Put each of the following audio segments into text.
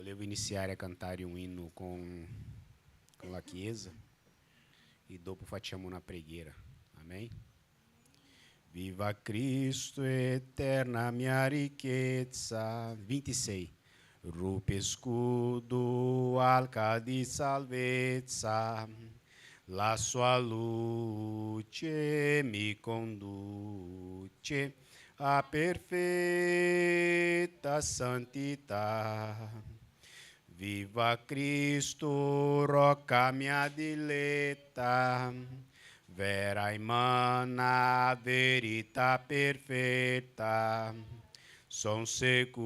Volevo iniziare a cantare un inno con la Chiesa e dopo facciamo una preghiera. Amen. Viva Cristo, eterna mia ricchezza. 26. Rupe scudo, arca di salvezza, la sua luce mi conduce a perfetta santità. Viva Cristo, rocca mia diletta, vera e mana, verità perfetta. Son sicuro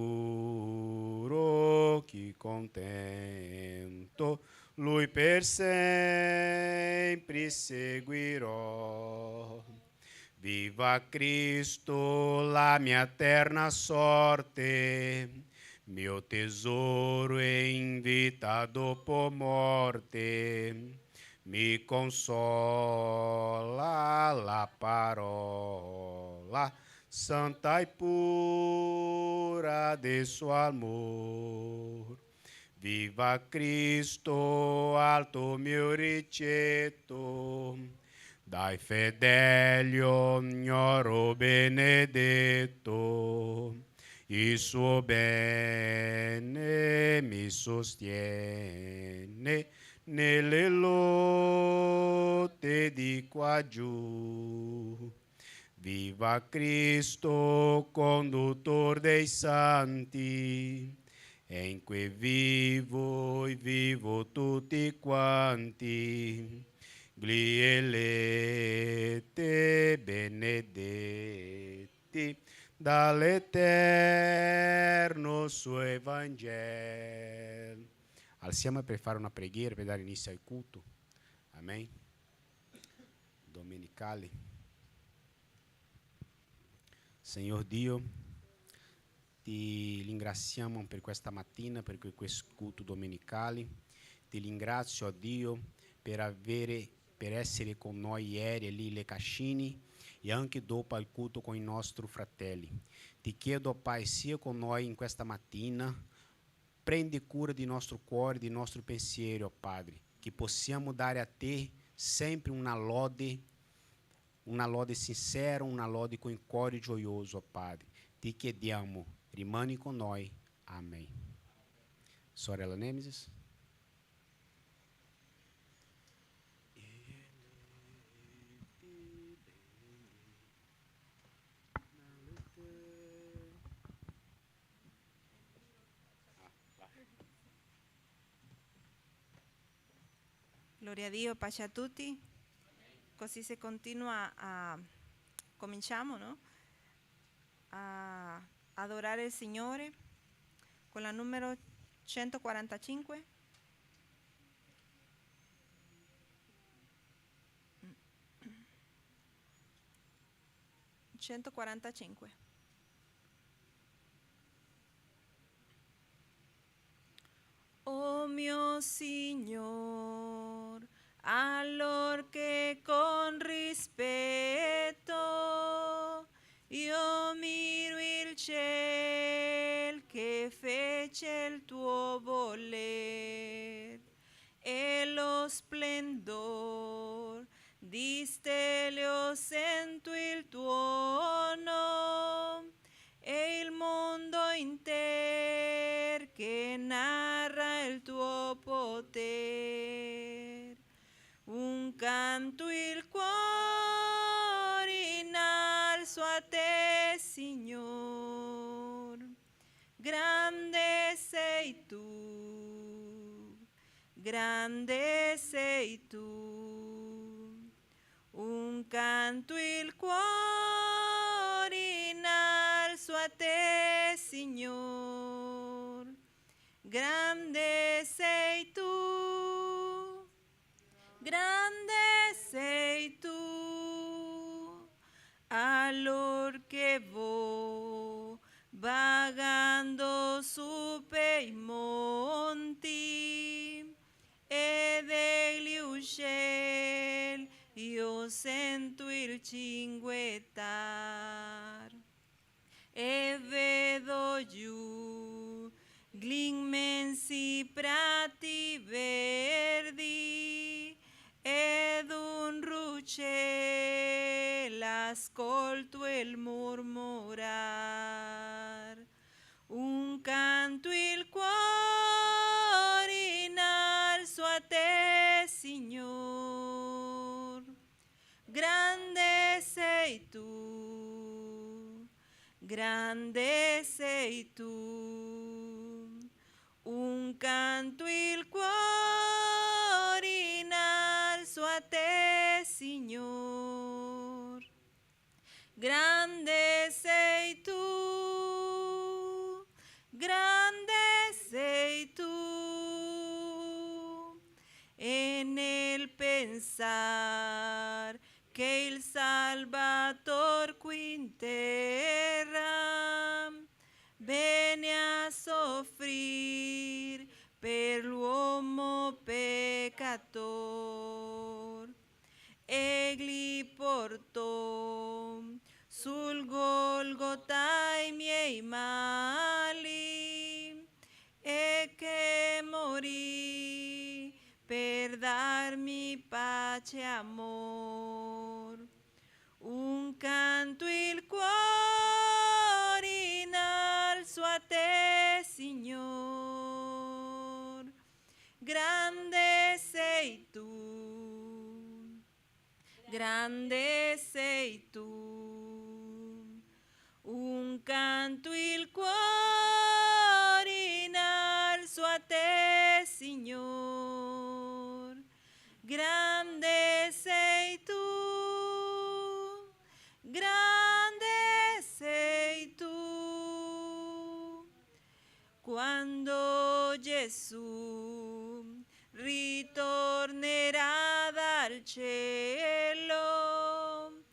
che contento Lui per sempre seguirò. Viva Cristo, la mia eterna sorte, mio tesoro e in vita dopo morte. Mi consola la parola santa e pura de suo amor. Viva Cristo, alto mio ricetto, dai fedeli oro benedetto, il suo bene mi sostiene nelle lotte di qua giù. Viva Cristo, conduttor dei santi, e in cui vivo e vivo tutti quanti, gli eletti benedetti dall'eterno suo Evangelo. Alziamo per fare una preghiera per dare inizio al culto. Amen. Domenicali. Senhor Dio, ti ringraziamo per questa mattina, per questo culto domenicale. Ti ringrazio, Dio, per essere con noi ieri lì le Cascine e anche dopo il culto con i nostri fratelli. Ti chiedo, Pai, sia con noi in questa mattina, prendi cura di nostro cuore, di nostro pensiero, Padre, che possiamo dare a Te sempre una lode sincera, una lode com cuore gioioso, ó Padre. Ti chiediamo, rimani con noi. Amém. Sorella Nemesis. Gloria a Dio, pace a tutti. Così si continua cominciamo, no? A adorare il Signore con la numero 145. Oh mio Signor, allor che con rispetto io miro il ciel che fece il tuo voler e lo splendor di stelle ho sento il tuo nome e il mondo intero che narra il tuo potere. Un canto il cuore in alzo a te, Signor. Grande sei tu, grande sei tu. Un canto il cuore in alzo a te, Signor. Grande sei tu, grande sei tu. Allor che vo vagando su per i monti e degli uccelli io sento il cinguettar e vedo giù gli immensi ascolto il murmurar, un canto il cuore in alzo a te, Signor. Grande sei tu, grande sei tu, un canto il cuore in alzo a te, Signor. Grande sei tu, grande sei tu, e nel pensar che il Salvator qui in terra venne a soffrir per l'uomo peccator, egli portò sul Golgota i miei mali e che morì per darmi pace e amor. Un canto il cuore in alzo a te, Signor. Grande sei tu, grande sei tu. Un canto il cuore in alzo a te, Signor. Grande sei tu, grande sei tu. Quando Gesù ritornerà dal cielo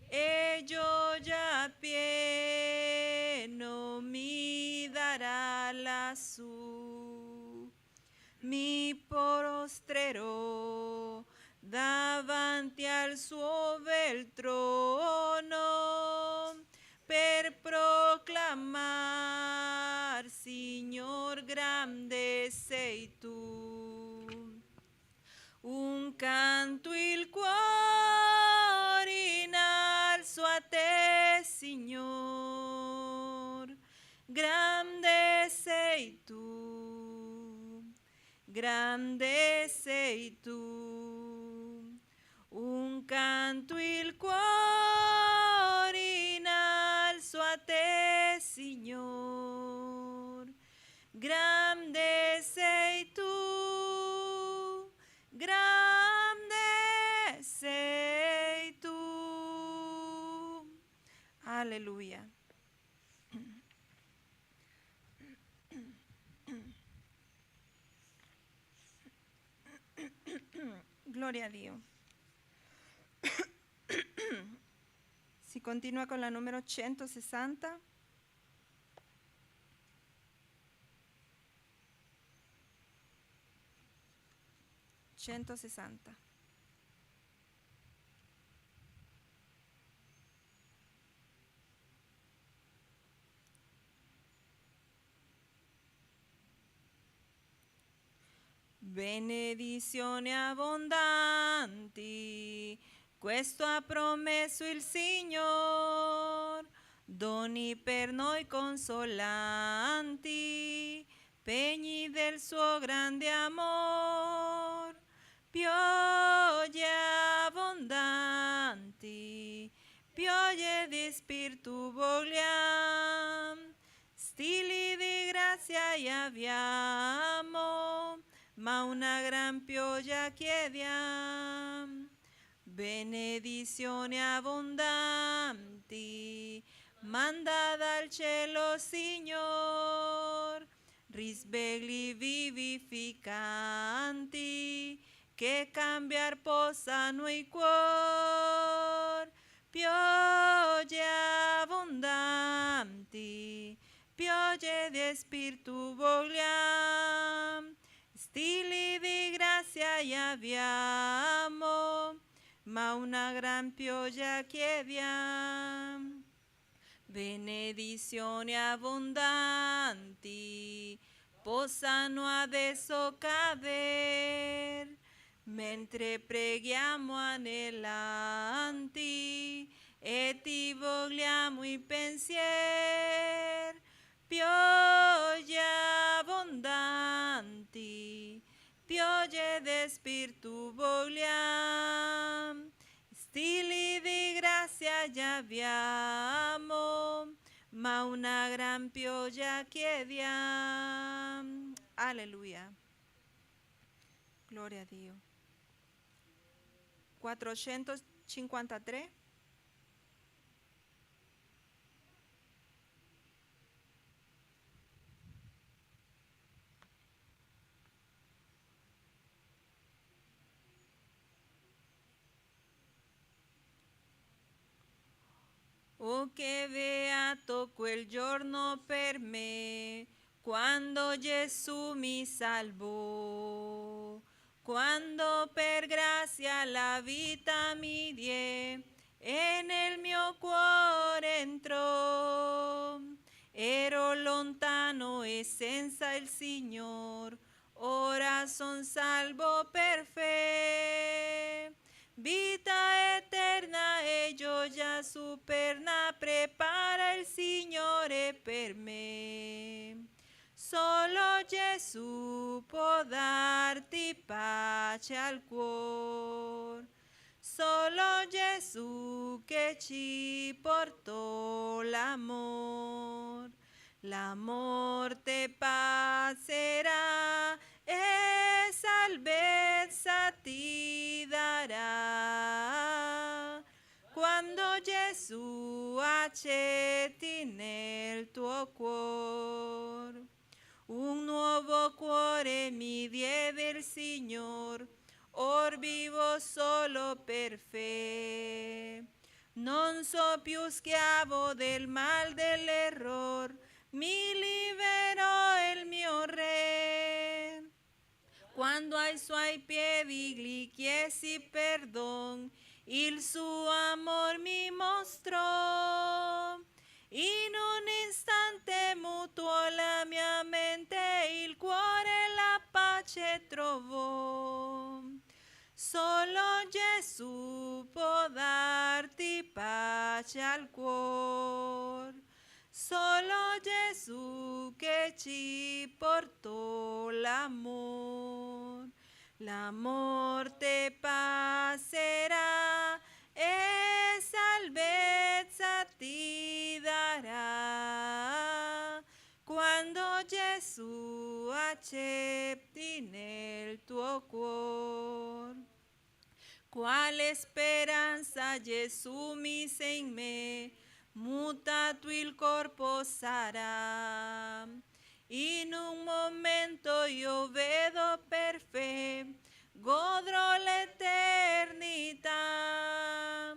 e io già pieno mi darà lassù, mi prostrerò davanti al suo bel trono per proclamar, Signor, grande sei tu. Un canto il cuore in alzo a te, Signor. Grande sei tu, grande sei tu. Un canto il cuore in alzo a te, Signor. Grande sei tu, grande sei tu. Aleluya. Gloria a Dios. Si continúa con la número 160. Benedizioni abbondanti, questo ha promesso il Signore, doni per noi consolanti, pegni del suo grande amor, piogge abbondanti, piogge di spirito vogliamo, stili di grazia abbiamo, ma una gran pioggia chiediam. Benedizioni abbondanti, manda dal cielo, Signor, risvegli vivificanti, che cambiar possano i cuor. Piogge abbondanti, piogge di spirito vogliam, stili di grazia abbiamo, ma una gran pioggia chiediam. Benedizioni abbondanti possano adesso cader, mentre preghiamo anellanti e ti vogliamo i pensier pioggia abbondanti, piogge de spirito vogliam, stili di grazia già abbiamo, ma una gran pioggia chiediam. Aleluya. Gloria a Dio. 453. Oh, che beato quel giorno per me, quando Gesù mi salvò, quando per grazia la vita mi die e nel mio cuore entrò. Ero lontano e senza il Signor, ora son salvo per fe. Vita eterna e gioia superna prepara il Signore per me. Solo Gesù può darti pace al cuore. Solo Gesù che ci portò l'amor. L'amor te passerà e salvezza ti darà. Quando Gesù accetti nel tuo cuore. Un nuovo cuore mi diede il Signor, or vivo solo per fe. Non so più schiavo del mal dell'error, mi liberò il mio Re. Quando ai suoi piedi gli chiesi perdon, il suo amor mi mostrò. In un istante mutuò la mia mente, il cuore la pace trovò. Solo Gesù può darti pace al cuore. Solo Gesù che ci portò l'amor. L'amor te passerà e salvezza ti darà. Quando Gesù accetti nel tuo cuore. Quale speranza Gesù mise in me, mutato il corpo sarà. In un momento io vedo per fe, godrò l'eternità.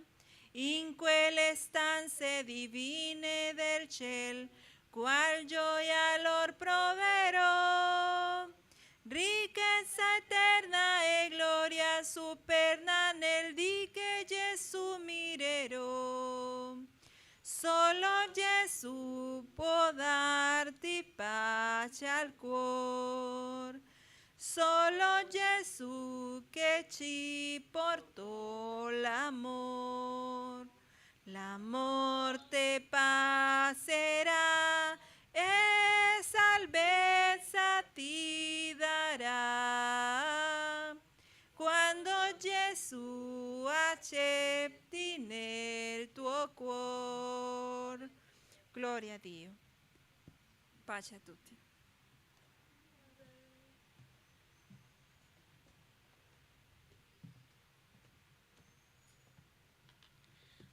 In quelle stanze divine del ciel, qual gioia lor proverò. Ricchezza eterna e gloria superna nel dì che Gesù mirerò. Solo Gesù può darti pace al cuore. Solo Gesù che ci portò l'amor. L'amor te passerà e salvezza ti darà. Quando Gesù accetti nel tuo cuore. Gloria a Dio. Pace a tutti.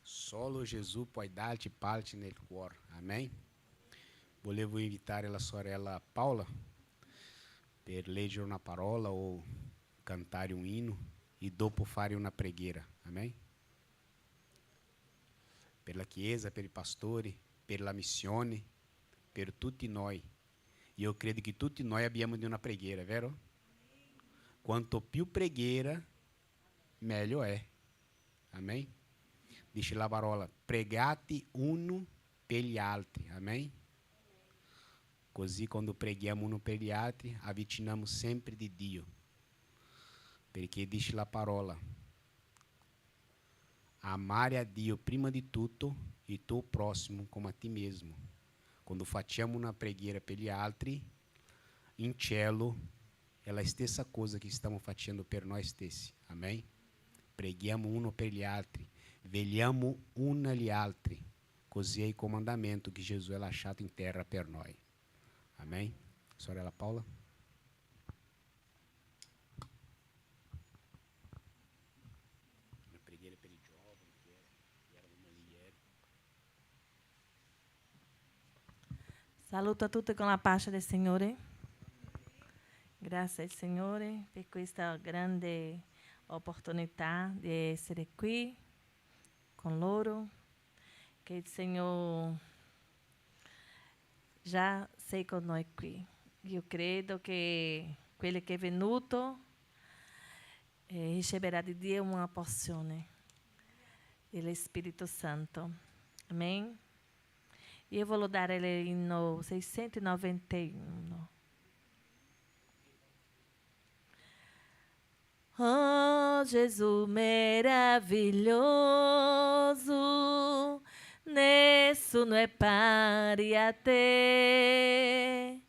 Solo Gesù può darti pace nel cuore. Amém? Volevo invitare la sorella Paula per leggere una parola o cantare un inno e dopo fare una preghiera. Amém? Per la Chiesa, per i pastori, per la missione, per tutti noi. Io credo che tutti noi abbiamo di una preghiera, vero? Quanto più preghiera, meglio è. Amém? Dice la parola, pregate uno per gli altri. Amém? Così quando preghiamo uno per gli altri, avviciniamo sempre di Dio. Perché dice la parola, Amare a Dio prima di tutto e tuo prossimo come a ti mesmo. Quando facciamo una preghiera per gli altri, in cielo è la stessa cosa che stiamo facendo per noi stessi. Amém? Preghiamo uno per gli altri, vegliamo uno agli altri. Così è il comandamento che Gesù ha lasciato in terra per noi. Amém? Sorella Paula? Una preghiera per i giovani, che era una lì ieri. Saluto a tutti con la pace del Signore. Grazie al Signore per questa grande opportunità di essere qui con loro. Che il Signore già sei con noi qui. Io credo che quello che è venuto riceverà di Dio una porzione dello Spirito Santo. Amen. Io voglio dare l'inno 691. Oh Gesù meraviglioso, nessuno è pari a te.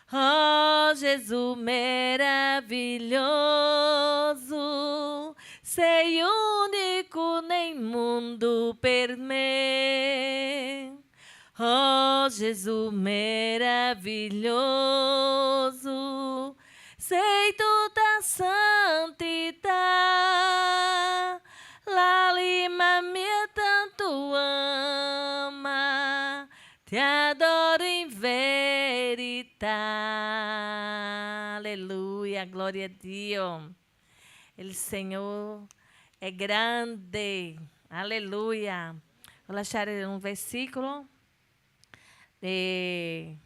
Oh Gesù meraviglioso, sei unico nel mondo per me. Oh Gesù meraviglioso, sei tutta santità, l'anima mia tanto ama, ti adoro in verità. Alleluia, glória a Dio. Il Signore è grande. Alleluia. Vou lasciare un versículo nel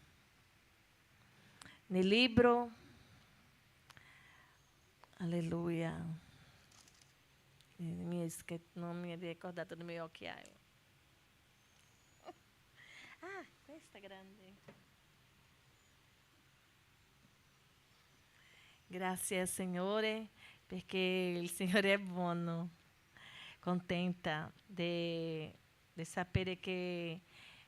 libro. Alleluia. Non mi è ricordato del mio occhiaio. Ah, questa è grande. Grazie al Signore perché il Signore è buono. Contenta di sapere che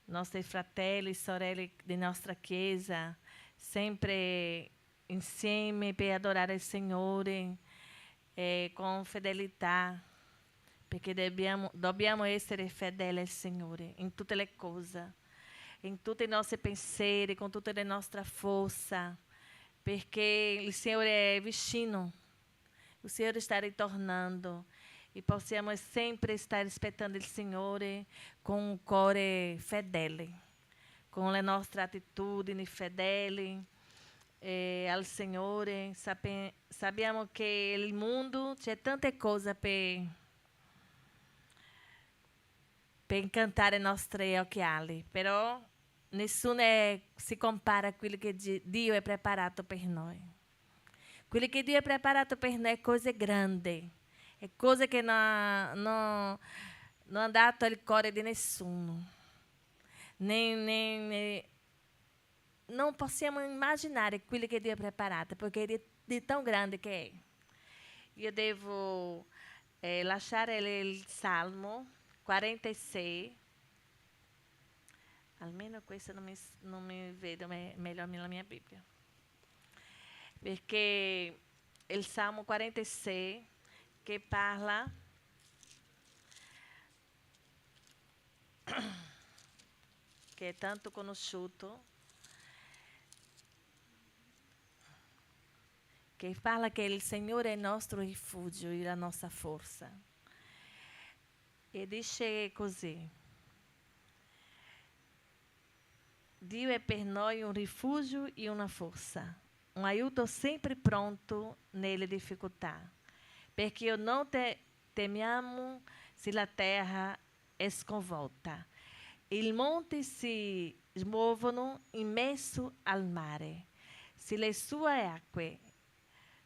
i nostri fratelli e sorelle della nostra Chiesa sempre insieme per adorare il Signore con fedeltà, perché dobbiamo essere fedeli al Signore in tutte le cose, in tutti i nostri pensieri, con tutta la nostra forza, perché il Signore è vicino, il Signore sta ritornando e possiamo sempre stare aspettando il Signore con un cuore fedele, con le nostre attitudini fedeli al Signore. Sappiamo che il mondo c'è tante cose per incantare i nostri occhiali, però nessuno si compara a quello che Dio ha preparato per noi. Quello che Dio ha preparato per noi è cose grandi, è cose che non ha dato al cuore di nessuno. Non possiamo immaginare quello che Dio ha preparato, perché è di tão grande che è. Io devo lasciare il Salmo 46. Almeno questo non mi vedo meglio nella mia Bibbia. Perché il Salmo 46 che parla che è tanto conosciuto, che parla che il Signore è il nostro rifugio e la nostra forza. E dice così: Dio è per noi un rifugio e una forza, un aiuto sempre pronto nelle difficoltà, perché non temiamo se la terra è sconvolta, i monti si muovono in mezzo al mare, se le sue acque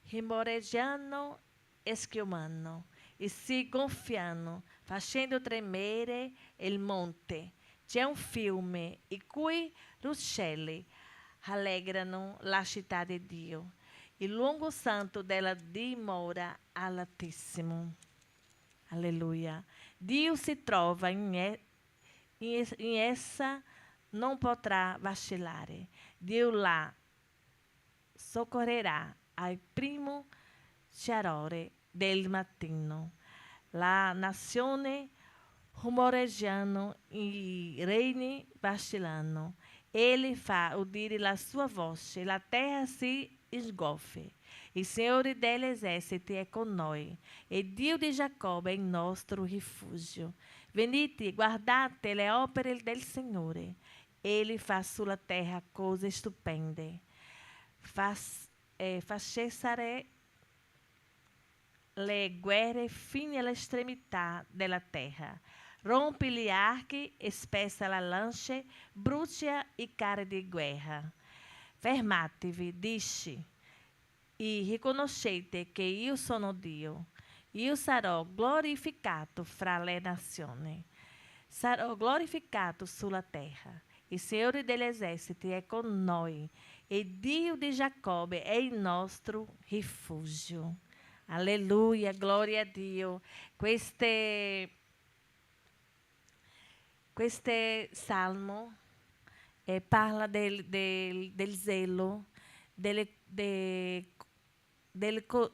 rimoreggiano e schiumano e si gonfiano, facendo tremere il monte. C'è un fiume i cui ruscelli rallegrano la città di Dio, il luogo santo della dimora all'Altissimo. Alleluia. Dio se trova em essa não potrà vacilare. Dio la soccorrerà al primo chiarore del mattino. La nazione rumoreggiano, i regni vacillano. Ele fa udire la sua voce, la terra si sgoffe. Il Signore degli eserciti è con noi, e Dio di Giacobbe è il nostro rifugio. Venite, guardate le opere del Signore. Ele fa sulla terra cose stupende. Fa cessare le guerre fino all'estremità della terra. Rompe gli archi, spezza la lance, brucia i carri di guerra. Fermatevi, dice, e riconoscete che io sono Dio. Io sarò glorificato fra le nazioni. Sarò glorificato sulla terra. Il Signore degli eserciti è con noi, e Dio di Giacobbe è il nostro rifugio. Alleluia, gloria a Dio. Questo salmo parla del zelo,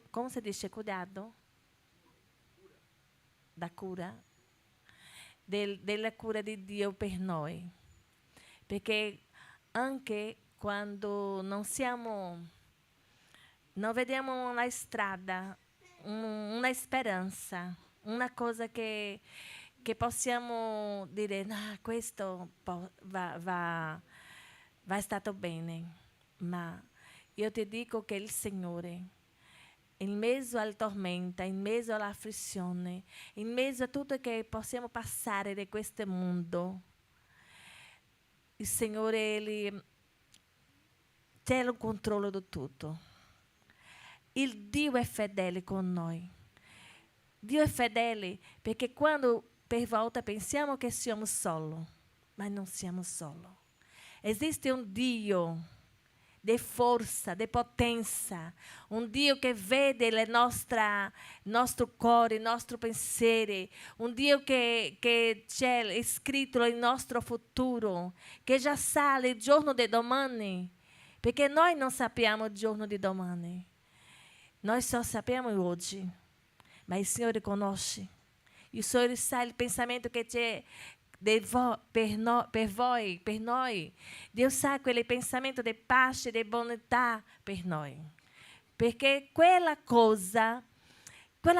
come si dice, cuidado? Da cura? Della cura di Dio per noi. Perché anche quando non vediamo una strada, una speranza, una cosa che possiamo dire, questo va stato bene. Ma io ti dico che il Signore, in mezzo alla tormenta, in mezzo all'afflizione, in mezzo a tutto che possiamo passare di questo mondo, il Signore Ele c'è il controllo di tutto. Il Dio è fedele con noi. Dio è fedele perché quando per volta pensiamo che siamo soli, ma non siamo soli. Esiste un Dio di forza, di potenza, un Dio che vede il nostro cuore, il nostro pensiero, un Dio che c'è scritto il nostro futuro, che già sa il giorno di domani, perché noi non sappiamo il giorno di domani, noi só sappiamo oggi, ma il Signore conosce, il Signore sa il pensamento che c'è per voi, per noi. Dio sa quel pensamento di pace, di bontà per noi. Perché quella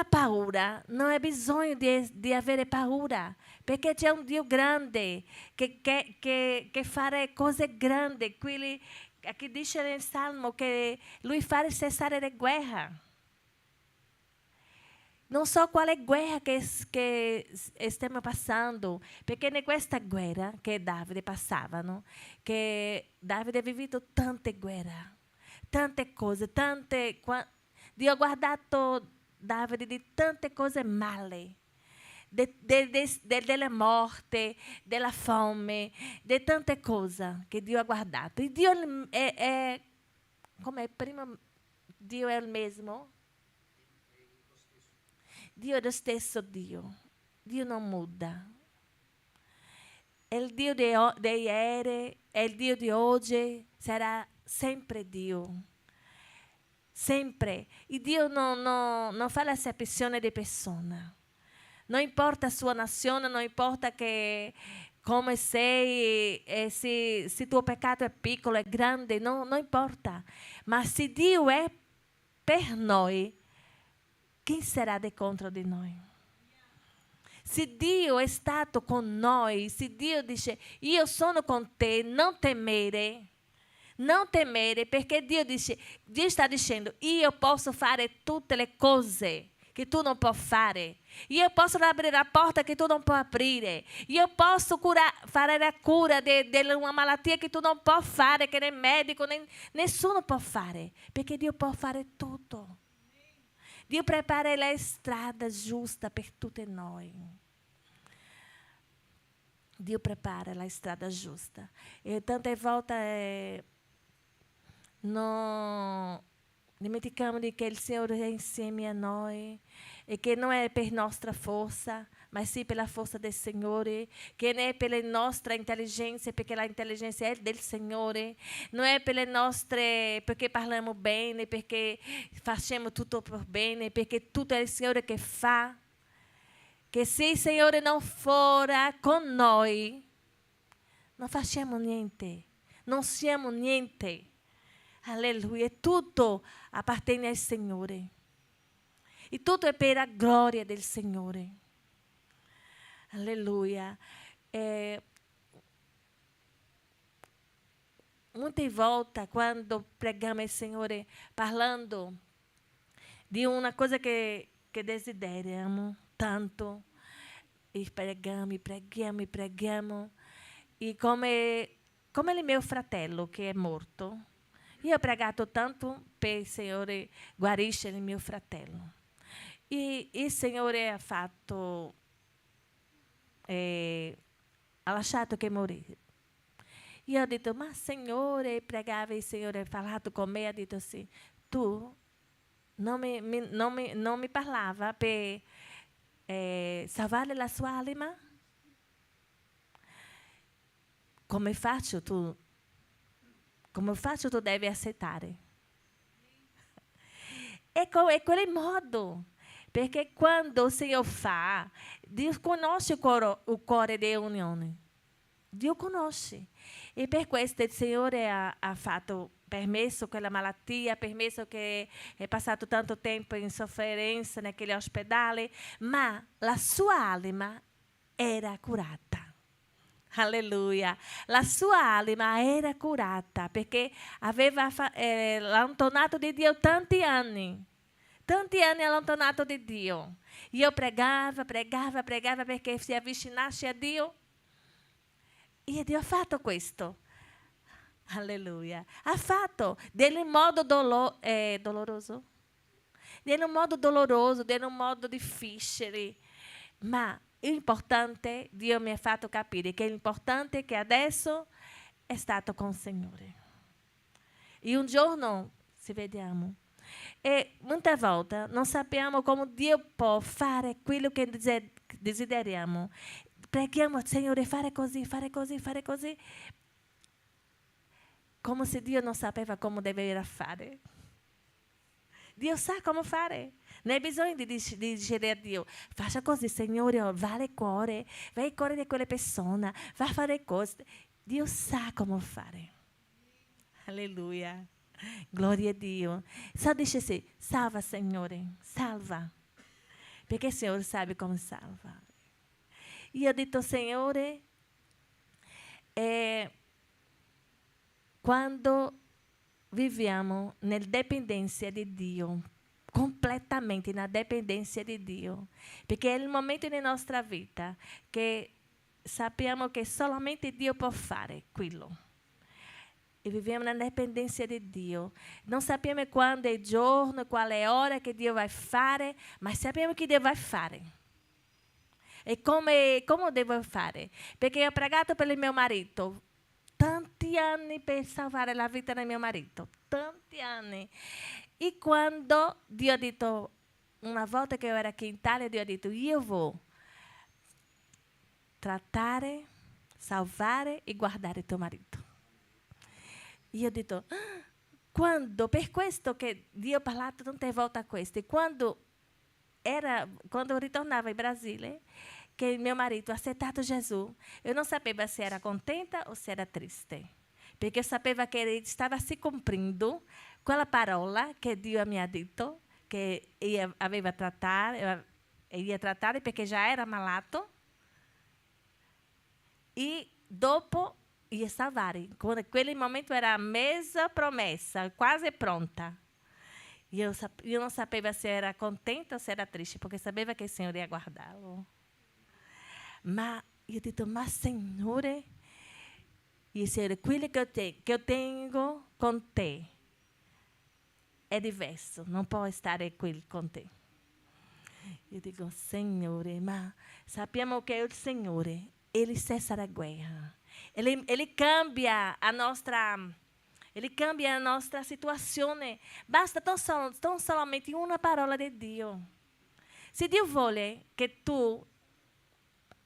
paura, non è bisogno di avere paura, perché c'è un Dio grande che farà cose grandi. Aqui dice nel Salmo che Lui farà cessare le guerre. Non so quale guerra che stiamo passando, perché in questa guerra che Davide passavano, che Davide ha vissuto tante guerre, tante cose, Dio ha guardato Davide di tante cose male, della morte, della fame, di tante cose che Dio ha guardato. E Dio è come prima, Dio è il mesmo. Dio è lo stesso Dio. Dio non muda. È il Dio di ieri, è il Dio di oggi, sarà sempre Dio. Sempre. E Dio non fa l'accezione di persona. Non importa la sua nazione, non importa come sei, se il tuo peccato è piccolo, è grande, non importa. Ma se Dio è per noi, chi sarà contro di noi? Se Dio è stato con noi, se Dio dice io sono con te, non temere, perché Dio sta dicendo io posso fare tutte le cose che tu non puoi fare. Io posso aprire la porta che tu non puoi aprire. Io posso fare la cura di una malattia che tu non puoi fare, che né medico, nessuno può fare, perché Dio può fare tutto. Dio prepara la strada giusta per tutti noi. Dio prepara la strada giusta. E tante volte non dimentichiamo di che il Signore è insieme a noi e che non è per nostra forza, ma sì per la forza del Signore, che non è per le nostre intelligenze, perché la intelligenza è del Signore, non è per le nostre, perché parliamo bene, perché facciamo tutto per bene, perché tutto è il Signore che fa. Che se il Signore non fora con noi, non facciamo niente, non siamo niente. Alleluia, tutto appartiene al Signore. E tutto è per la gloria del Signore. Alleluia. Molte volte, quando preghiamo il Signore, parlando di una cosa che desideriamo tanto, e preghiamo, e come il mio fratello che è morto, io ho pregato tanto per il Signore guarisce il mio fratello. E il Signore ha fatto, ha lasciato che morisse. Io ho detto, ma Signore, pregava il Signore, ha parlato con me, ha detto sì, tu non mi parlava per salvare la sua anima? Come faccio tu devi accettare. È quel modo, perché quando il Signore fa, Dio conosce il cuore dell'unione. Dio conosce. E per questo il Signore ha permesso quella malattia, ha permesso che è passato tanto tempo in sofferenza naquele ospedale, ma la sua anima era curata. Alleluia. La sua anima era curata perché aveva allontanato di Dio tanti anni allontanato di Dio. Io pregava perché si avvicinasse a Dio. E Dio ha fatto questo. Alleluia. Ha fatto in modo doloroso. In un modo doloroso, in un modo difficile. Ma l'importante, Dio mi ha fatto capire che l'importante è che adesso è stato con il Signore. E un giorno ci vediamo. E molte volte non sappiamo come Dio può fare quello che desideriamo. Preghiamo, Signore, fare così. Come se Dio non sapeva come doveva fare. Dio sa come fare. Non hai bisogno di dire a Dio, faccia così, Signore, va al cuore di quelle persone, va a fare cose. Dio sa come fare. Alleluia. Gloria a Dio. Só dice assim, salva, Signore, salva. Perché il Signore sabe come salva. E eu dito, Signore, quando viviamo nella dipendenza di Dio, completamente na dependência de Dio, perché è il momento nella nostra vita che sappiamo che solamente Dio può fare quello. E viviamo na dependência di Dio. Non sappiamo quando è il giorno, qual è l'ora che Dio vai fare, ma sappiamo che Dio vai fare. E come devo fare? Perché ho pregato per il mio marito tanti anni per salvare la vita del mio marito, tanti anni. E quando Dio ha detto, una volta che io ero qui in Italia, Dio ha detto, io vou trattare, salvare e guardare tuo marito. E io ho detto, per questo che Dio ha parlato tante volte a questo, e quando ritornavo in Brasile, che il mio marito ha accettato Gesù, eu não sabia se era contenta ou se era triste, perché sapeva che ele stava si cumprindo quella parola che Dio mi ha detto, che ia trattare perché già era malato, e dopo ia salvare. Quel momento era a mesa promessa, quase pronta. Eu não sabia se era contenta ou se era triste, porque sabia que o Senhor ia guardá-lo. Ma io ho detto, ma Signore, il Signore, quello che io tengo con te è diverso, non può stare qui con te. Io dico, Signore, ma sappiamo che il Signore, Ele cessa a guerra. Ele cambia a nostra situazione. Basta tão somente uma parola di Dio. Se Dio vuole che tu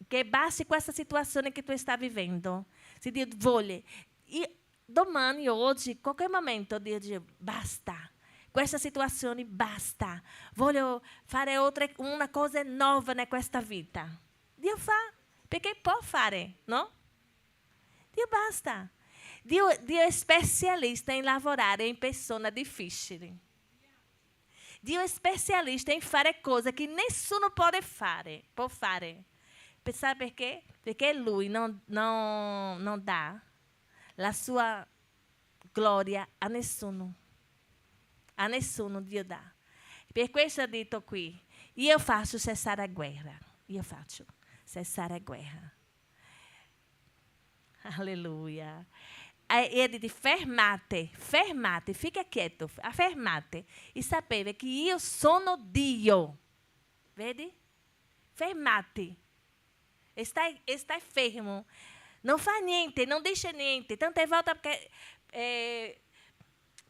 che basti questa situazione che tu stai vivendo. Se Dio vuole, domani, oggi, qualche momento, Dio dice basta. Questa situazione basta. Voglio fare una cosa nuova in questa vita. Dio fa, perché può fare, no? Dio basta. Dio è specialista in lavorare in persone difficili. Dio è specialista in fare cose che nessuno può fare. Sabe perché? Perché Lui non dà la sua gloria a nessuno. A nessuno Dio dà. Per questo ha detto qui, io faccio cessare a guerra. Io faccio cessare a guerra. Alleluia. E dice, fermate, fica quieto, fermate e sapere che io sono Dio. Vedi? Fermate. Stai fermo. Non fa niente, non dice niente. Tante volte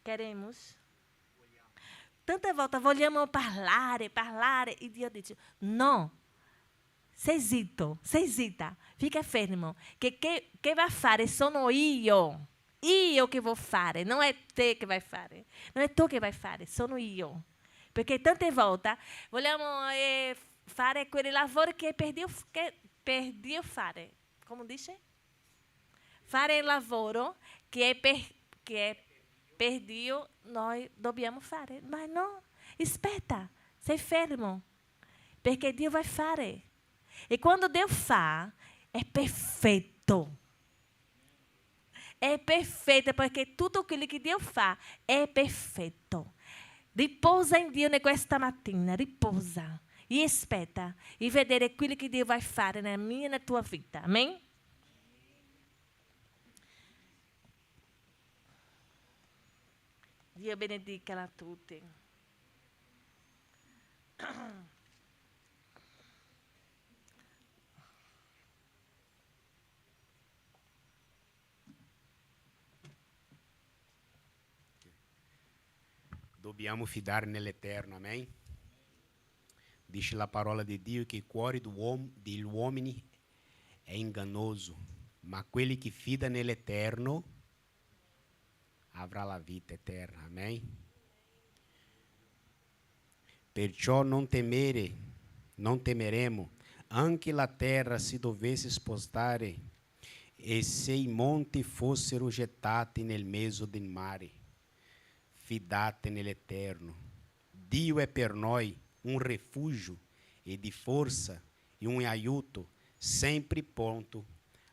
queremos. Tante volte vogliamo parlare e Dio dice, no. Sei zitta, fica fermo, che vai a fare sono io che vou fare, non è te che vai a fare, non è tu che vai a fare, sono io. Perché tante volte vogliamo fare quel lavoro che per Dio fare, come dice? Fare il lavoro che è per Dio noi dobbiamo fare, ma no, aspetta, sei fermo, perché Dio vai fare. E quando Dio fa, è perfetto. È perfetto, perché tutto quello che Dio fa è perfetto. Riposa in Dio questa mattina, riposa. E aspetta e vedere quello che Dio vai fare nella mia e nella tua vita. Amen? Dio benedica a tutti. Dobbiamo fidare nell'Eterno, amém? Dice la parola di Dio che il cuore degli uomini è ingannoso, ma quelli che fida nell'Eterno avrà la vita eterna, amém? Perciò non temeremo, anche la terra si dovesse spostare e se i monti fossero gettati nel mezzo del mare. Fidate nell'Eterno. Dio è per noi un rifugio e di forza e un aiuto sempre pronto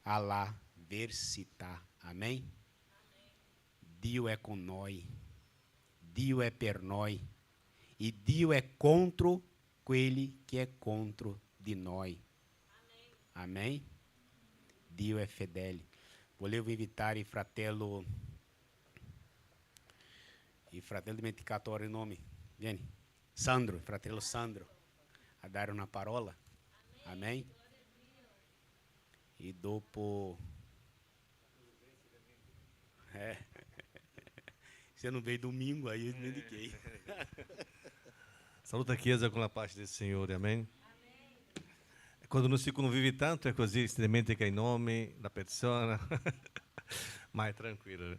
alla avversità. Amém? Dio è con noi. Dio è per noi. E Dio è contro quelli che è contro di noi. Amém? Dio è fedele. Volevo invitare il fratello dimenticato ora il nome. Vieni. Sandro, il fratello Sandro, a dare una parola. Amém? E dopo... Se não veio domingo, aí eu dediquei. Saluta a Chiesa con la pace del Signore, amen? Quando non si convive tanto è così, si dimentica i nomi, la persona, ma è tranquillo.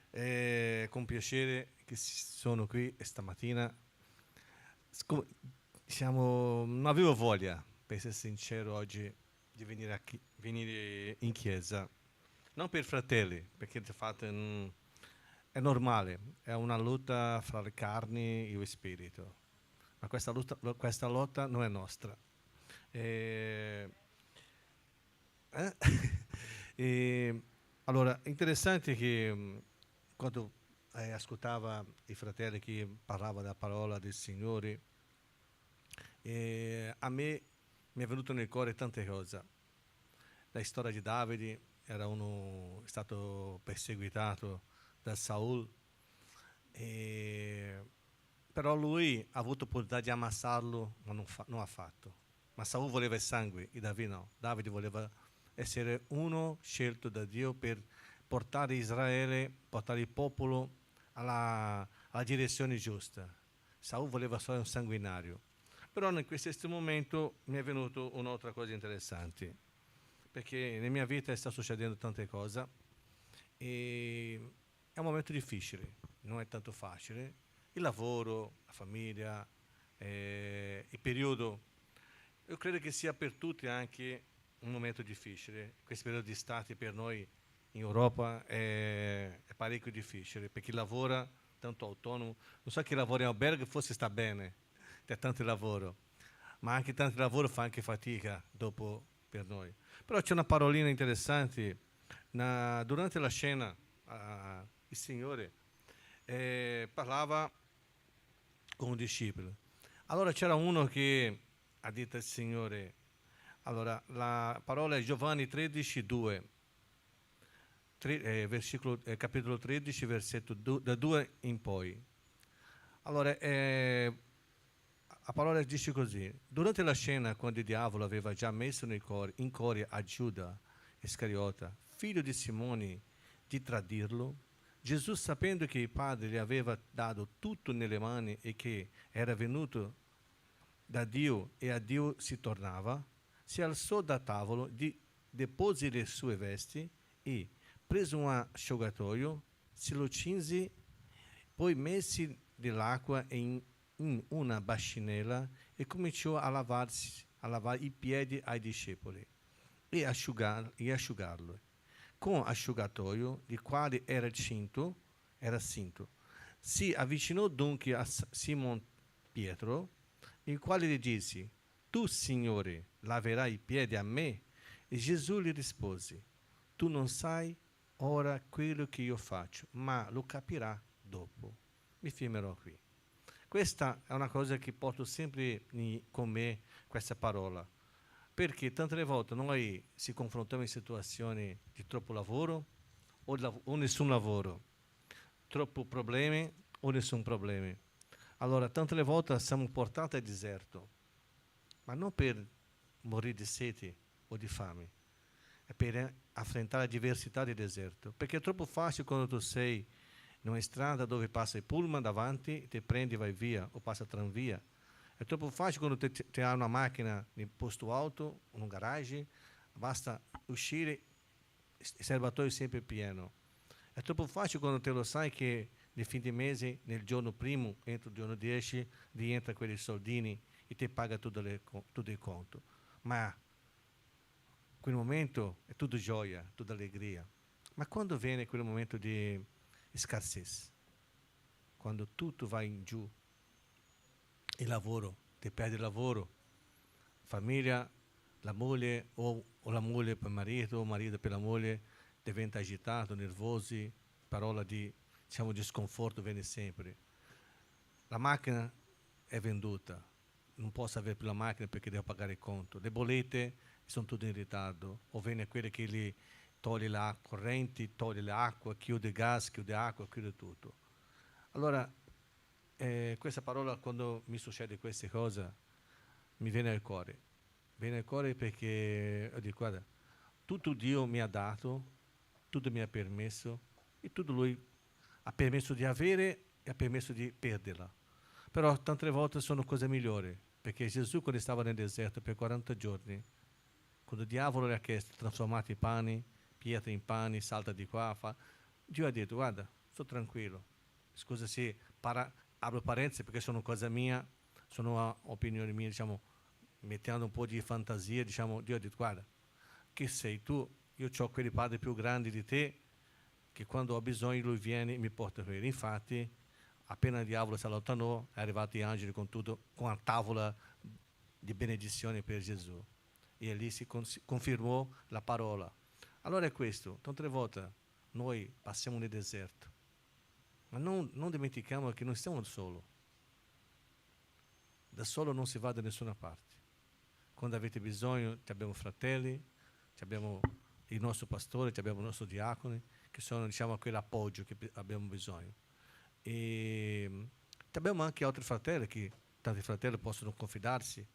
È con piacere che sono qui stamattina. Non avevo voglia, per essere sincero, oggi di venire in chiesa. Non per fratelli, perché di fatto è normale, è una lotta fra le carni e lo spirito. Ma questa lotta non è nostra. Allora, è interessante che quando ascoltava i fratelli che parlavano della parola del Signore, a me mi è venuto nel cuore tante cose. La storia di Davide, era uno stato perseguitato da Saul, però lui ha avuto opportunità di ammassarlo, ma non ha fatto. Ma Saul voleva il sangue e Davide no. Davide voleva essere uno scelto da Dio per portare Israele, portare il popolo alla direzione giusta. Saul voleva essere un sanguinario. Però in questo momento mi è venuto un'altra cosa interessante. perché nella mia vita sta succedendo tante cose e è un momento difficile, non è tanto facile. Il lavoro, la famiglia, il periodo, io credo che sia per tutti anche un momento difficile. Questo periodo di estate per noi in Europa è parecchio difficile, per chi lavora, tanto autonomo, non so chi lavora in albergo, forse sta bene, c'è tanto lavoro, ma anche tanto lavoro fa anche fatica dopo per noi. Però c'è una parolina interessante, durante la cena il Signore parlava con un discepolo. Allora c'era uno che ha detto al Signore, allora la parola è Giovanni 13, 2, capitolo 13, versetto da 2 in poi. Allora, la parola dice così: durante la cena, quando il diavolo aveva già messo in cuore a Giuda Iscariota, figlio di Simone, di tradirlo, Gesù, sapendo che il Padre gli aveva dato tutto nelle mani e che era venuto da Dio e a Dio si tornava, si alzò da tavolo, depose le sue vesti e, preso un asciugatoio, se lo cinse, poi messi dell'acqua in una bacinella e cominciò a lavare i piedi ai discepoli e asciugarlo. Con asciugatoio, il quale era cinto, si avvicinò dunque a Simon Pietro, il quale gli disse: tu, Signore, laverai i piedi a me? E Gesù gli rispose: tu non sai ora quello che io faccio, ma lo capirà dopo. Mi fermerò qui. Questa è una cosa che porto sempre con me, questa parola, perché tante volte noi ci confrontiamo in situazioni di troppo lavoro o nessun lavoro, troppo problemi o nessun problema. Allora, tante volte siamo portati al deserto, ma non per morire di sete o di fame, è per affrontare la diversità del deserto, perché è troppo facile quando tu sei in una strada dove passa il pullman davanti, ti prendi e vai via, o passa tranvia. È troppo facile quando ti hai una macchina nel posto alto, in un garage, basta uscire, il serbatoio è sempre pieno. È troppo facile quando te lo sai che nel fine mese, nel giorno primo, entro il giorno 10, rientra quei soldini e ti paga tutto il conto. Ma quel momento è tutto gioia, tutta allegria. Ma quando viene quel momento di scarsezza, quando tutto va in giù, il lavoro, ti perdi il lavoro, famiglia, la moglie o la moglie per il marito, o il marito per la moglie diventa agitato, nervosi, parola di sconforto viene sempre. La macchina è venduta, non posso avere più la macchina perché devo pagare il conto. Le bollette sono tutte in ritardo, o viene quelli che li toglie la corrente, toglie l'acqua, chiude gas, chiude acqua, chiude tutto. Allora, questa parola, quando mi succede queste cose, mi viene al cuore. Viene al cuore perché io dico, guarda, tutto Dio mi ha dato, tutto mi ha permesso, e tutto Lui ha permesso di avere e ha permesso di perderla. Però tante volte sono cose migliori, perché Gesù, quando stava nel deserto per 40 giorni, quando il diavolo gli ha chiesto trasformate i pani, pietre in pani, salta di qua, Dio ha detto: guarda, sto tranquillo. Scusa se apro parentesi perché sono cosa mia, sono opinioni mie, mettendo un po' di fantasia, Dio ha detto: guarda, che sei tu? Io ho quelli padri più grandi di te, che quando ho bisogno lui viene e mi porta qui. Infatti, appena il diavolo si allontanò, è arrivato gli angeli con tutto, con una tavola di benedizione per Gesù. E lì si confermò la parola. Allora è questo, tante volte noi passiamo nel deserto, ma non dimentichiamo che non siamo soli. Da solo non si va da nessuna parte. Quando avete bisogno, abbiamo fratelli, abbiamo il nostro pastore, abbiamo il nostro diaconi, che sono quell'appoggio che abbiamo bisogno. E abbiamo anche altri fratelli che tanti fratelli possono confidarsi.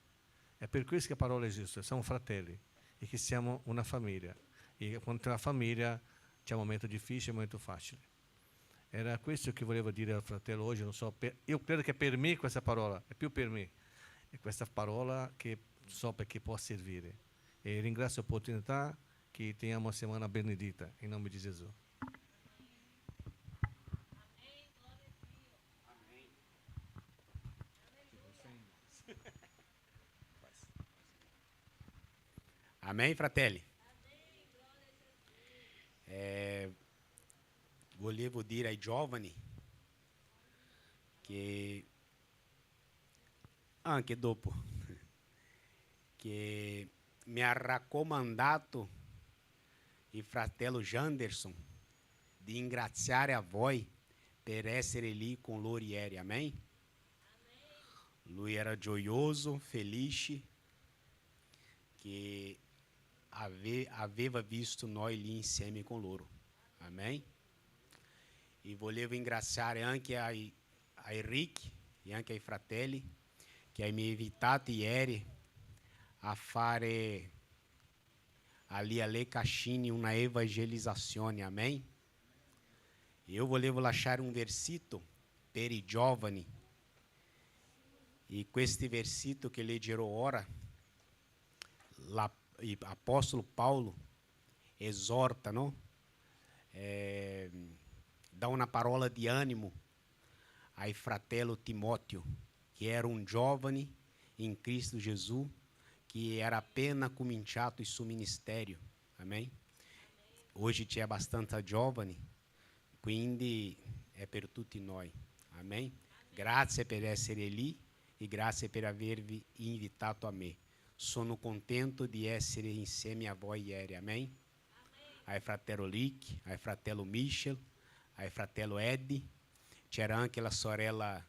È per questo che la parola esiste, siamo fratelli e che siamo una famiglia. E quando c'è una famiglia c'è un momento difficile e un momento facile. Era questo che volevo dire al fratello oggi, non so, io credo che per me questa parola, è più per me, è questa parola che so perché può servire. E ringrazio l'opportunità que tenhamos uma semana benedita, em nome de Jesus. Amém, fratelli? Volevo dire ai giovani che anche dopo che mi ha raccomandato il fratello Janderson di ringraziare a voi per essere lì con loro ieri, amém? Lui era gioioso, felice che aveva visto noi lì insieme con loro, amém? E volevo ringraziare anche a Rick e anche ai fratelli che mi invitato ieri a fare ali a Le Cascine una evangelizzazione, amém? Eu volevo lasciare un versito per i giovani, e questo versito che leggerò ora, l'Apostolo Paulo esorta, no? Dà una parola di animo ai fratello Timóteo, che era un giovane in Cristo Gesù, che era appena cominciato il suo ministero, amém? Hoje c'è abbastanza giovani, quindi è per tutti noi, amém? Grazie per essere lì e grazie per avervi invitato a me. Sono contento di essere insieme a voi ieri, amém? Ai fratello Rick, ai fratello Michel, ai fratello Eddie, c'era anche la sorella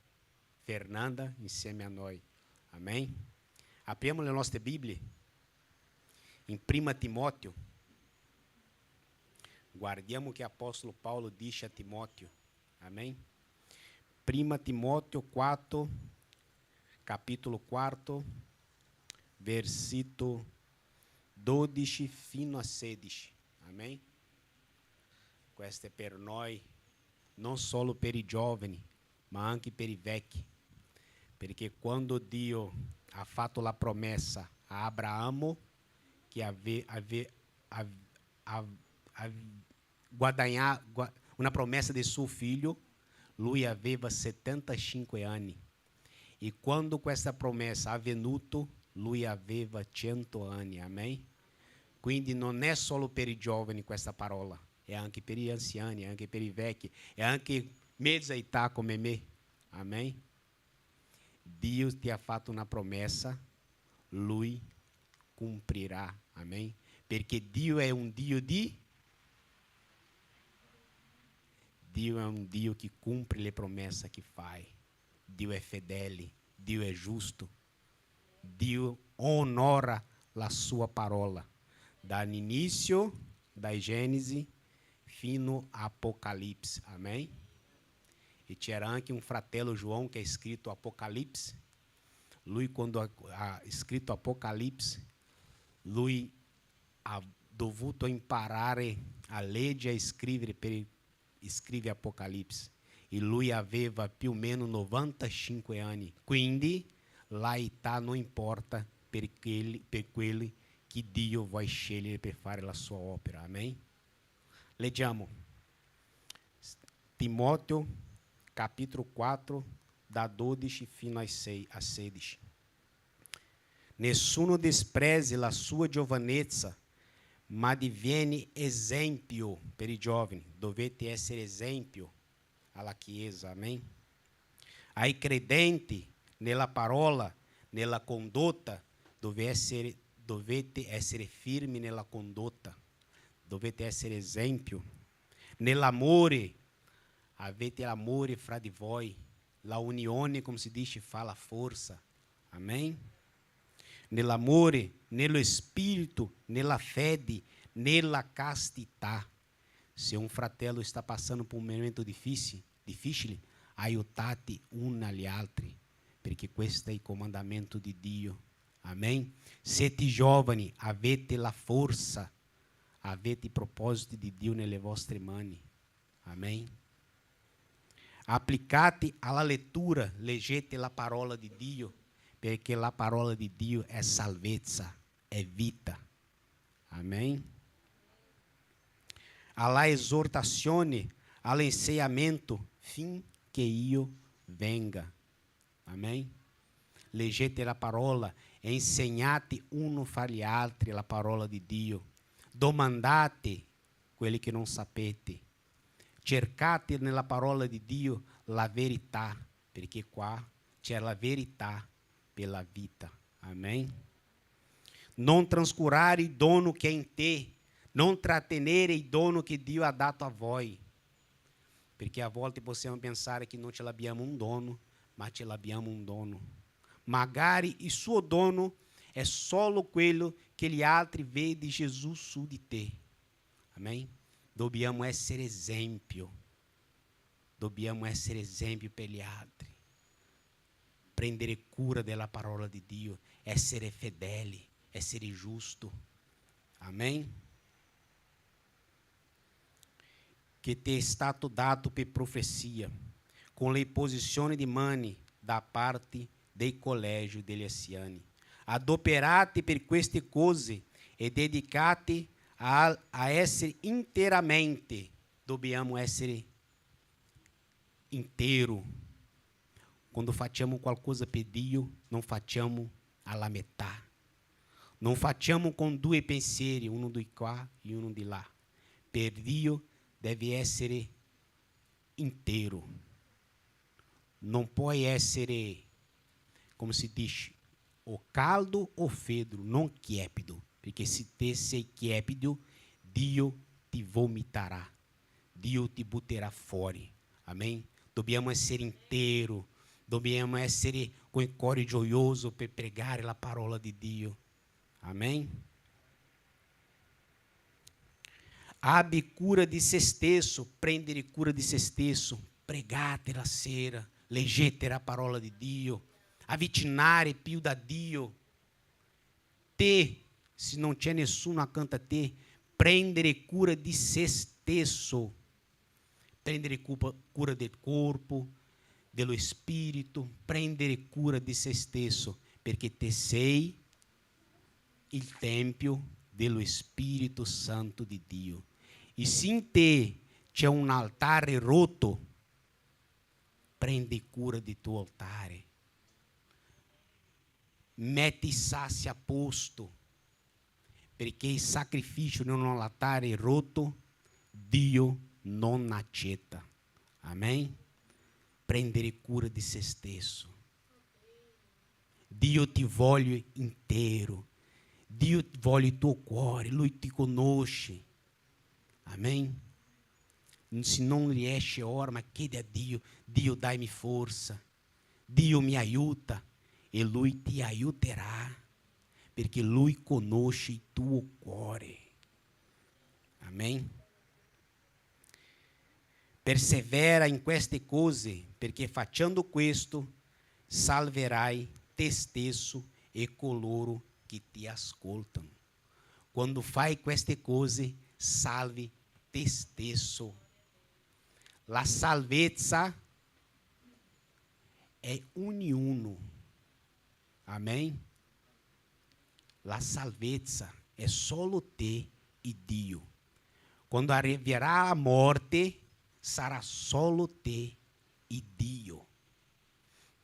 Fernanda insieme a noi, amém? Apriamo le nostre Bibbie in 1 Timóteo. Guardiamo che Apostolo Paulo dice a Timóteo, amém? 1 Timóteo 4, capítulo 4, versículo 12 fino a 16, amém? Questo è per noi, non solo per i giovani, ma anche per i vecchi, perché quando Dio ha fatto la promessa a Abraamo che una promessa del suo figlio, lui aveva 75 anni, e quando questa promessa è avvenuta, lui aveva 100 anni, amém? Quindi non è solo per i giovani questa parola, è anche per gli anziani, è anche per i vecchi, è anche mezza età come me, amém? Dio ti ha fatto una promessa, lui cumprirà, amém? Perché Dio è un Dio che cumpre le promesse che fai. Dio è fedele, Dio è giusto, Dio onora la sua parola, dall'inizio, da Genesi fino a Apocalipse, amém? E c'era anche un fratello João che ha scritto Apocalipse. Lui quando ha scritto Apocalipse, lui ha dovuto imparare a leggere e scrivere per scrive Apocalipse, e lui aveva più o meno 95 anni, quindi l'età non importa per quelli che Dio vuole scegliere per fare la sua opera, amém? Leggiamo Timóteo capítulo 4 da 12 fino a 16. Nessuno despreze la sua giovanezza, ma diviene esempio per i giovani. Dovete essere esempio alla Chiesa, amém? Ai credenti nella parola, nella condotta, dovete essere firmi nella condotta, dovete essere esempio. Nell'amore, avete l'amore fra di voi, la unione, come si dice, fa la forza, amém? Nell'amore, nello spirito, nella fede, nella castità. Se un fratello sta passando por un momento difficile, aiutate uno agli altri, perché questo è il comandamento di Dio. Amém? Siete giovani, avete la forza, avete i propositi di Dio nelle vostre mani. Amém? Applicate alla lettura, leggete la parola di Dio, perché la parola di Dio è salvezza, è vita. Amém? alla esortazione, all'insegnamento, fin che io venga. Amém? Leggete la parola e insegnate uno fra gli altri la parola di Dio. Domandate quelli che non sapete. Cercate nella parola di Dio la verità, perché qua c'è la verità per la vita. Amém? Non trascurare il dono che è in te, non trattenere il dono che Dio ha dato a voi, perché a volte possiamo pensare che non ce l'abbiamo un dono, ma ce l'abbiamo un dono. Magari il suo dono è solo quello che gli altri vedono Gesù su di te. Amém? Dobbiamo essere esempio. Dobbiamo essere esempio per gli altri. Prendere cura della parola di Dio, essere fedeli, essere giusto. Amém? Che ti è stato dato per profezia, con le posizioni di mani da parte dei collegi degli anziani. Adoperate per queste cose e dedicate a essere interamente. Dobbiamo essere inteiro. Quando facciamo qualcosa per Dio, non facciamo alla metà. Non facciamo con due pensieri, uno di qua e uno di là. Per Dio deve essere inteiro. Non puoi essere, come si dice, o caldo o freddo, non tiepido. Perché se te sei tiepido, Dio ti vomitará. Dio ti butterà fuori. Amém? Dobbiamo essere inteiro. Dobbiamo essere com il cuore gioioso per pregare la parola di Dio. Amém? Abbi cura di se stesso, prendere cura di se stesso, pregate la sera, leggete la parola di Dio, avvicinare più da Dio. Te, se non c'è nessuno accanto a te, prendere cura di se stesso, prendere cura del corpo, dello spirito, prendere cura di se stesso, perché te sei il tempio dello Spirito Santo di Dio. E se in te c'è un altare rotto, prendi cura di tuo altare. Metti i sassi a posto, perché il sacrificio in un altare rotto, Dio non accetta. Amém? Prendere cura di se stesso. Dio ti vuole intero. Dio vuole il tuo cuore, Lui ti conosce. Amém? Se non riesci ora, ma chiedi a Dio, Dio dai-mi forza, Dio mi aiuta, e Lui ti aiuterà, perché Lui conosce il tuo cuore. Amém? Persevera in queste cose, perché facendo questo salverai te stesso e coloro che ti ascoltano. Quando fai queste cose, salvi te stesso. La salvezza è ognuno. Amém? La salvezza è solo te e Dio. Quando arriverà a morte, sarà solo te e Dio.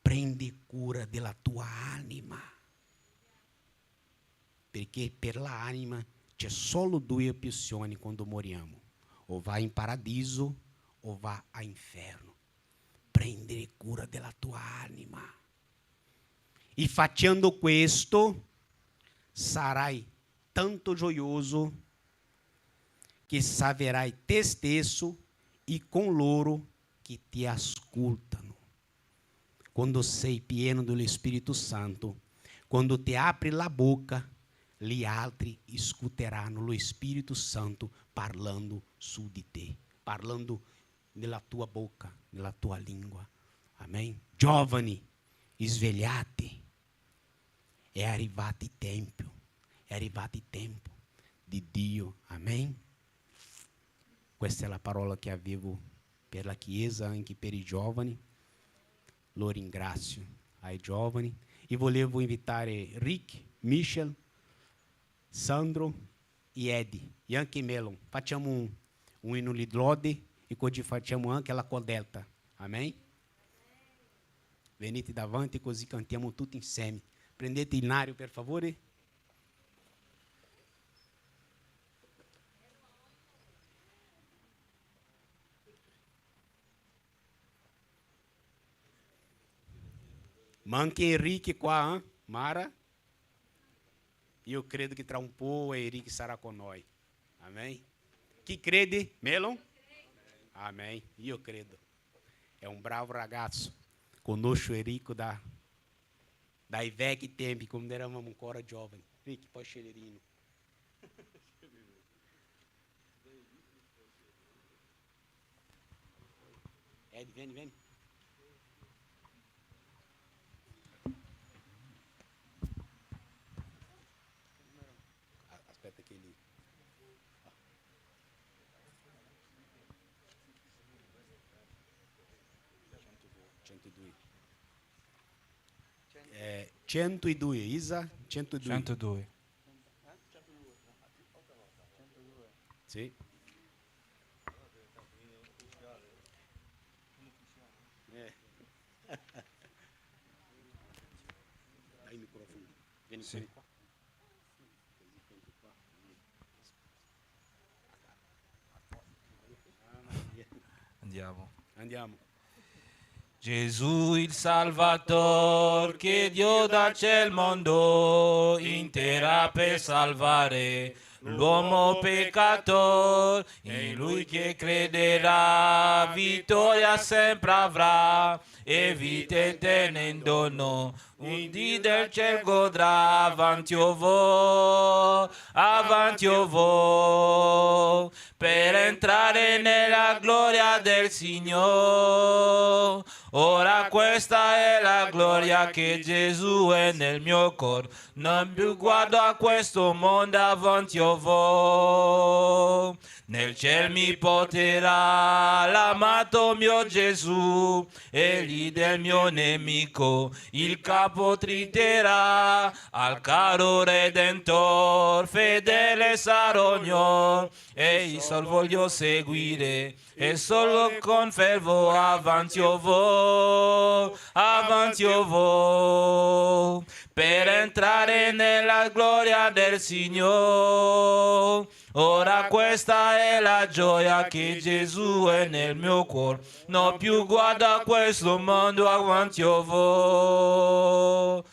Prendi cura della tua anima. Perché per l'anima c'è solo due opzioni quando moriamo. O vai in paradiso o vai a inferno. Prendere cura della tua anima. E facendo questo, sarai tanto gioioso che salverai te stesso e con loro che ti ascoltano. Quando sei pieno dello Spirito Santo, quando ti apri la bocca, gli altri ascolteranno lo Spirito Santo parlando su di te, parlando nella tua bocca, nella tua lingua. Amém? Giovani, svegliate. È arrivato il tempo di Dio. Amém? Questa è la parola che avevo per la Chiesa, anche per i giovani. Lo ringrazio ai giovani. E volevo invitare Rick, Michel, Sandro e Eddie, e anche Melon. Facciamo un hino li lode e così facciamo anche la codelta. Amém? Venite davanti così cantiamo tutti insieme. Prendete il nario, per favore. Manca Henrique qua, hein? Mara. Io credo che tra un po' Henrique sarà con noi. Amém? Chi crede? Melon? Amém. Io credo. È un bravo ragazzo. Conosco Henrique dai vecchi tempi, quando eravamo ancora giovani. Rick, poi scelerino. Ed, vieni. Aspetta che lì. 102, Isa? 102. 102. Sì. Dai il microfono. Vieni Sì. qua. Andiamo. Gesù il Salvatore che Dio dà il mondo intera per salvare l'uomo peccatore, in lui che crederà vittoria sempre avrà e vita eterna in dono, un dì del cielo godrà. Avanti o voi, per entrare nella gloria del Signore. Ora questa è la gloria che Gesù è nel mio cuore, non più guardo a questo mondo, avanti o voi. Nel cielo mi porterà l'amato mio Gesù, egli del mio nemico il capo triterà. Al caro Redentor fedele sarò io, e io sol voglio seguire, e solo con fervore avanti o voi, per entrare nella gloria del Signore. Ora questa è la gioia che Gesù è nel mio cuore, non più guardo a questo mondo, avanti o voi.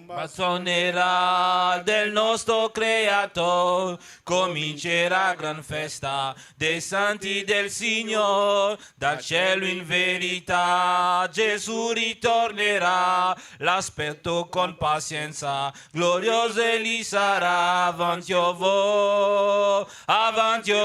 Ma suonerà del nostro Creatore, comincerà gran festa dei santi del Signore. Dal cielo in verità Gesù ritornerà, l'aspetto con pazienza, glorioso egli sarà. Avanti o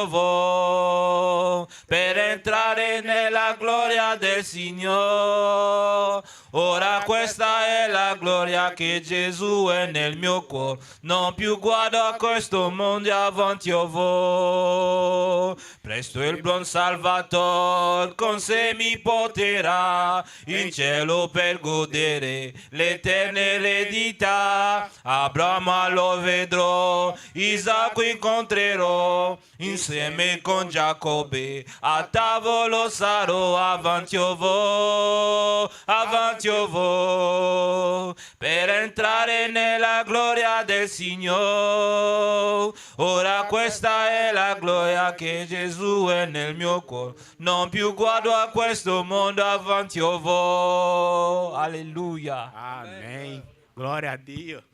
voi, per entrare nella gloria del Signore. Ora questa è la gloria che Gesù è nel mio cuore, non più guardo a questo mondo, avanti o voi. Presto il buon Salvatore con sé mi porterà in cielo per godere l'eterna eredità. Abramo lo vedrò, Isacco incontrerò, insieme con Giacobbe a tavolo sarò. Avanti o voi, per entrare nella gloria del Signore. Ora questa è la gloria che Gesù è nel mio cuore, non più guardo a questo mondo, avanti o voi. Alleluia. Amém. Glória a Dio.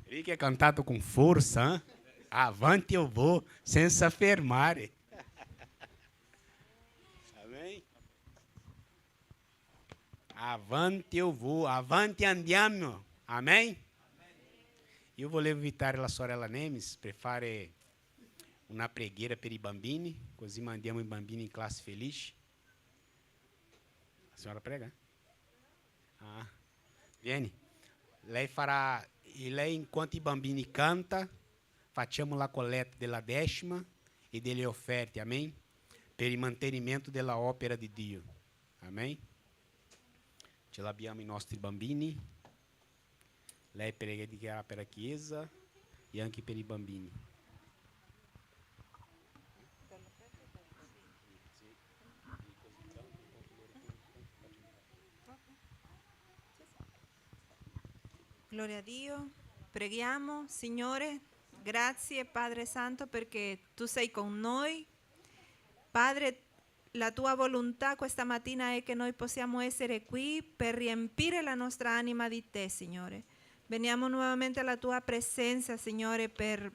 Rick è cantato con forza, eh? Avanti o vou, senza fermare. Amém? Avanti eu vou, avanti andiamo. Amém? Io volevo invitare la sorella Nemes per fare una preghiera per i bambini, così mandiamo i bambini in classe felice. La signora prega? Ah, vieni. Lei farà, e lei enquanto i bambini canta, facciamo la colletta della decima e delle offerte, amém? Per il mantenimento della opera di Dio, amém? Ce l'abbiamo i nostri bambini, lei pregherà per la Chiesa e anche per i bambini. Gloria a Dio. Preghiamo, Signore, grazie Padre Santo perché tu sei con noi. Padre, la tua volontà questa mattina è che noi possiamo essere qui per riempire la nostra anima di te, Signore. Veniamo nuovamente alla tua presenza, Signore, per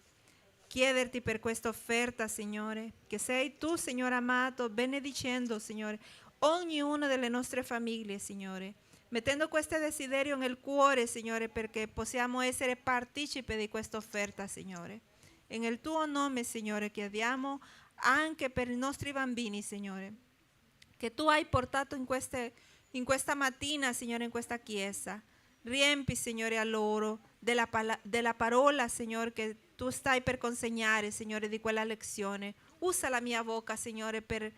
chiederti per questa offerta, Signore, che sei tu, Signore amato, benedicendo, Signore, ognuna delle nostre famiglie, Signore, mettendo questo desiderio nel cuore, Signore, perché possiamo essere partecipi di questa offerta, Signore. Nel tuo nome, Signore, chiediamo anche per i nostri bambini, Signore, che tu hai portato in questa mattina, Signore, in questa chiesa. Riempi, Signore, a loro della parola, Signore, che tu stai per consegnare, Signore, di quella lezione. Usa la mia bocca, Signore, per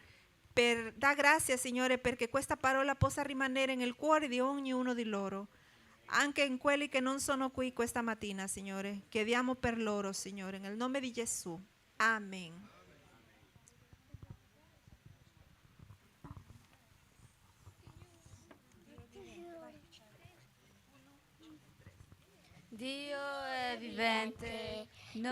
dar grazia, Signore, perché questa parola possa rimanere nel cuore di ognuno di loro, anche in quelli che non sono qui questa mattina, Signore. Chiediamo per loro, Signore, nel nome di Gesù. Amen. Dio è vivente, no,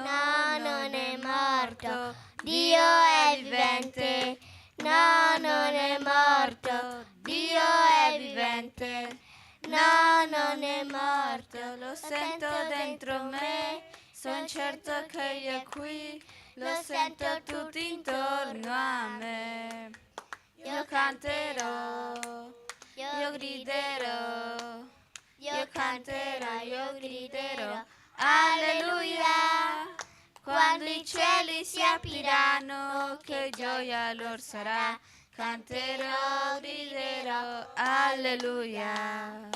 non è morto. Dio è vivente, no, non è morto. Dio è vivente, no, non è morto. Lo sento dentro me, sono certo che è qui. Lo sento tutto intorno a me. Io canterò, io griderò. Io canterò, io griderò, alleluia. Quando i cieli si apriranno, che gioia lor sarà. Canterò, griderò, alleluia.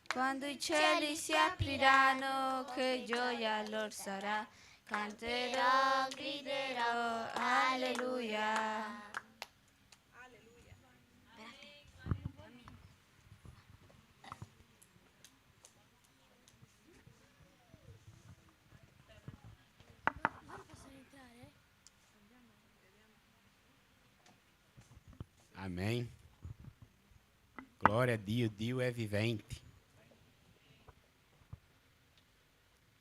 Quando i cieli si apriranno, che gioia lor sarà. Canterò, griderò, alleluia. Amém. Glória a Dio, Dio è vivente.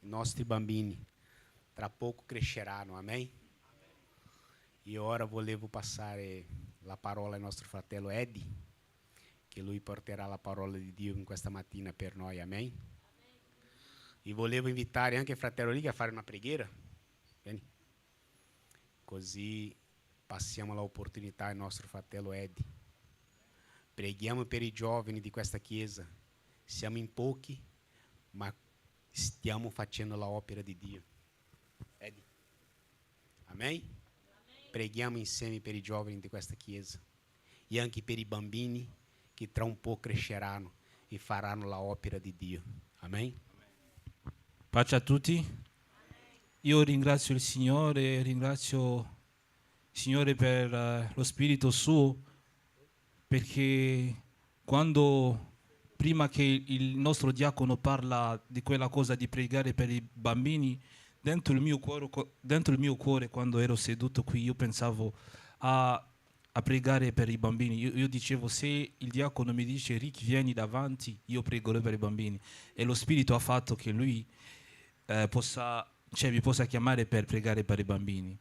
I nostri bambini tra poco cresceranno, amém? E ora volevo passare la parola al nostro fratello Eddie, che lui porterà la parola di Dio in questa mattina per noi, amém? E volevo invitare anche il fratello Liga a fare una preghiera. Vieni. Così passiamo l'opportunità al nostro fratello Eddie. Preghiamo per i giovani di questa chiesa. Siamo in pochi, ma stiamo facendo l'opera di Dio. Eddie. Amém? Preghiamo insieme per i giovani di questa chiesa e anche per i bambini che tra un po' cresceranno e faranno l'opera di Dio. Amém? Pace a tutti. Io ringrazio il Signore, ringrazio Signore per lo Spirito suo, perché prima che il nostro diacono parla di quella cosa di pregare per i bambini, dentro il mio cuore quando ero seduto qui, io pensavo a pregare per i bambini. Io dicevo, se il diacono mi dice Rick vieni davanti, io pregherò per i bambini, e lo Spirito ha fatto che lui mi possa chiamare per pregare per i bambini.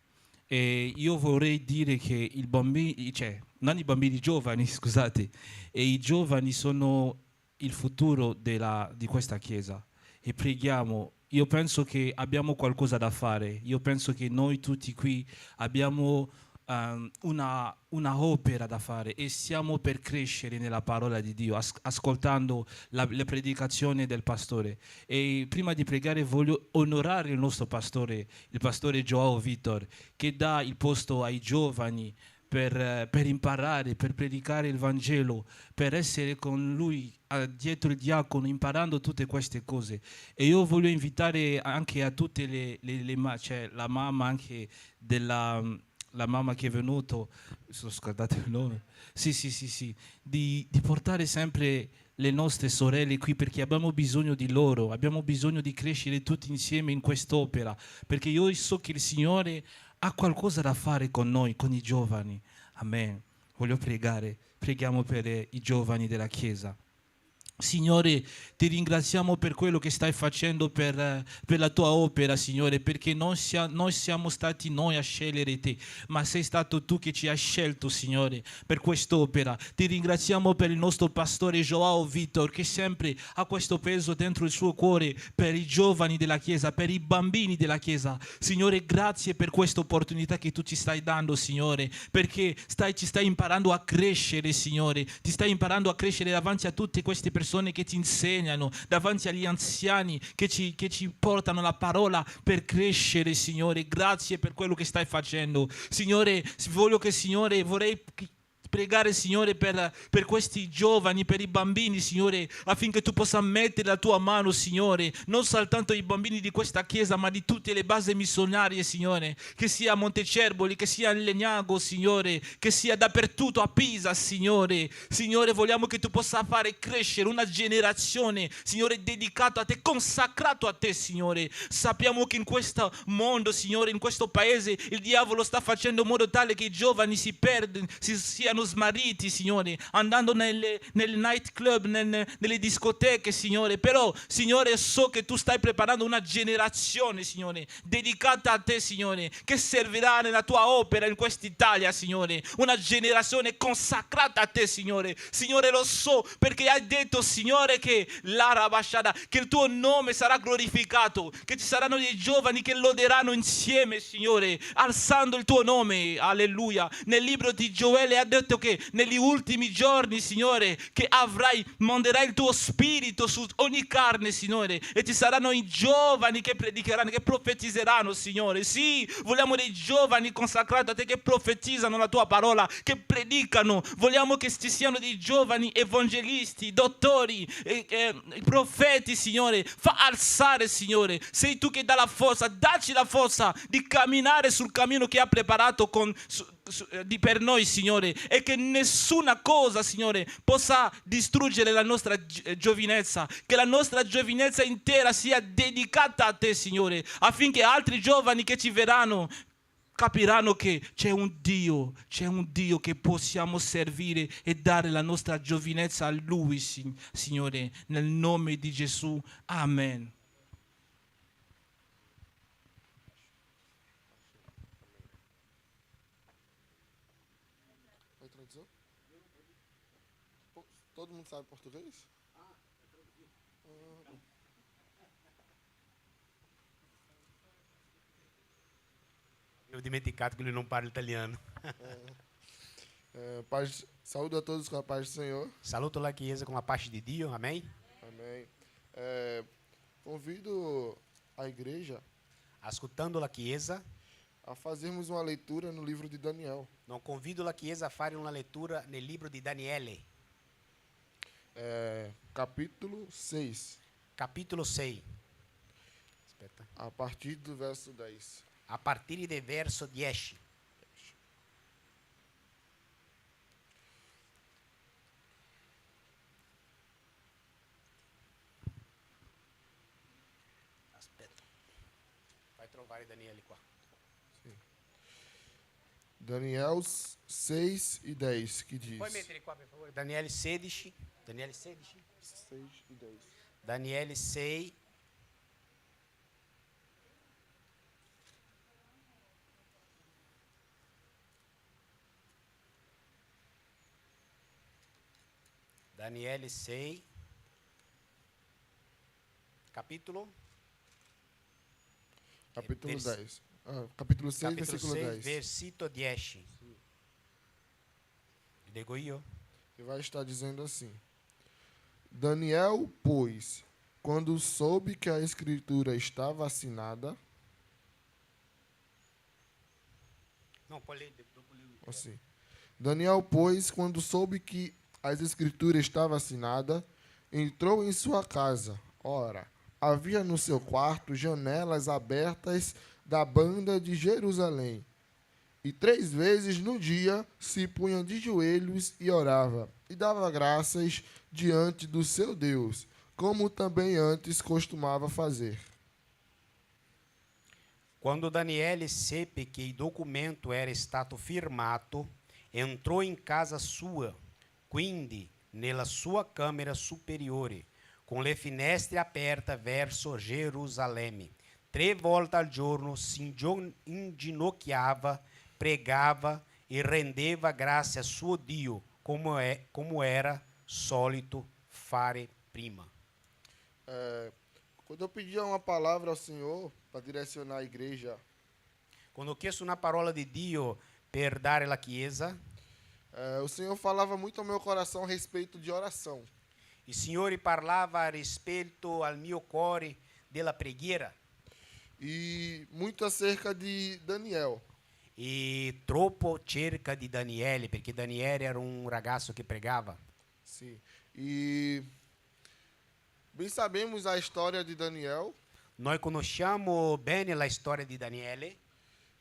E io vorrei dire che i bambini, non i bambini, i giovani, scusate, e i giovani sono il futuro di questa chiesa. E preghiamo. Io penso che abbiamo qualcosa da fare. Io penso che noi tutti qui abbiamo una opera da fare e stiamo per crescere nella parola di Dio, ascoltando le predicazioni del pastore. E prima di pregare voglio onorare il nostro pastore, il pastore Joao Vitor, che dà il posto ai giovani per imparare, per predicare il Vangelo, per essere con lui dietro il diacono, imparando tutte queste cose. E io voglio invitare anche a tutte la mamma anche la mamma che è venuta, scordate il nome, sì, di portare sempre le nostre sorelle qui, perché abbiamo bisogno di loro, abbiamo bisogno di crescere tutti insieme in quest'opera, perché io so che il Signore ha qualcosa da fare con noi, con i giovani. Amen. Voglio pregare, preghiamo per i giovani della Chiesa. Signore, ti ringraziamo per quello che stai facendo per la tua opera, Signore, perché non siamo stati noi a scegliere te, ma sei stato tu che ci hai scelto, Signore, per quest'opera. Ti ringraziamo per il nostro pastore Joao Vitor, che sempre ha questo peso dentro il suo cuore per i giovani della Chiesa, per i bambini della Chiesa. Signore, grazie per questa opportunità che tu ci stai dando, Signore, perché ci stai imparando a crescere, Signore, ti stai imparando a crescere davanti a tutte queste persone che ti insegnano, davanti agli anziani che ci portano la parola per crescere, Signore. Grazie per quello che stai facendo, Signore. Vorrei pregare, Signore, per questi giovani, per i bambini, Signore, affinché tu possa mettere la tua mano, Signore, non soltanto i bambini di questa chiesa, ma di tutte le basi missionarie, Signore, che sia a Montecervoli, che sia a Legnago, Signore, che sia dappertutto a Pisa, Signore. Signore, vogliamo che tu possa fare crescere una generazione, Signore, dedicata a te, consacrato a te, Signore. Sappiamo che in questo mondo, Signore, in questo paese, il diavolo sta facendo in modo tale che i giovani si perdono, siano smarriti, Signore, andando nelle night club, nelle discoteche, Signore. Però, Signore, so che tu stai preparando una generazione, Signore, dedicata a te, Signore, che servirà nella tua opera in quest'Italia, Signore. Una generazione consacrata a te, Signore. Signore, lo so, perché hai detto, Signore, che il tuo nome sarà glorificato, che ci saranno dei giovani che loderanno insieme, Signore, alzando il tuo nome. Alleluia. Nel libro di Gioele ha detto che negli ultimi giorni, Signore, che manderai il tuo spirito su ogni carne, Signore, e ci saranno i giovani che predicheranno, che profetizzeranno, Signore. Sì, vogliamo dei giovani consacrati a te che profetizzano la tua parola, che predicano. Vogliamo che ci siano dei giovani evangelisti, dottori, profeti, Signore. Fa alzare, Signore. Sei tu che dà la forza, dacci la forza di camminare sul cammino che ha preparato per noi, Signore, e che nessuna cosa, Signore, possa distruggere la nostra giovinezza, che la nostra giovinezza intera sia dedicata a te, Signore, affinché altri giovani che ci verranno capiranno che c'è un Dio che possiamo servire e dare la nostra giovinezza a Lui, Signore, nel nome di Gesù. Amen. Todo mundo sabe português? Eu dimenticato que ele não parla italiano. Saúdo a todos com a paz do Senhor. Saluto la Chiesa con la pace di Dio, amém? Amém. Convido a igreja Ascoltando la Chiesa, a fazermos uma leitura no livro de Daniel. non convido la Chiesa a fare una lettura nel libro di Daniele, Capítulo 6, capitolo 6. Aspetta. a partir do verso 10. A partire del verso 10. Aspetta. Vai trovare Daniele qua. Daniel 6 e 10, que diz. Puoi mettere qua, per favore? Daniele 16. Daniele 16. 6 e 10. Daniele 6. Daniele 6, capitolo Capítulo 10. Capítulo 6, capitolo versículo 6, 10. versículo 10. Digo io? Que vai estar dizendo assim: Daniel, pois, quando soube que a escritura estava assinada, Não, pode ler. assim. Daniel, pois, quando soube que as escrituras estava assinada, entrou em sua casa. Ora, havia no seu quarto janelas abertas da banda de Jerusalém. E 3 vezes no dia se punha de joelhos e orava, e dava graças diante do seu Deus, como também antes costumava fazer. Quando Daniele seppe che il documento era stato firmato, entrò in casa sua. Quindi nella sua camera superiore, con le finestre aperte verso Gerusalemme. 3 volte al giorno si inginocchiava, pregava e rendeva grazie a suo Dio, como era solito fare prima. Quando eu pedia uma palavra ao Senhor para direcionar a igreja, Quando ho chiesto una parola di Dio per dare alla Chiesa, o Senhor falava muito ao meu coração a respeito de oração. il Signore parlava rispetto al mio cuore della preghiera E muito acerca de Daniel. e troppo cerca di Daniele, perché Daniele era un ragazzo che pregava. Sim. E bem sabemos a história de Daniel, Noi conosciamo bene la storia di Daniele,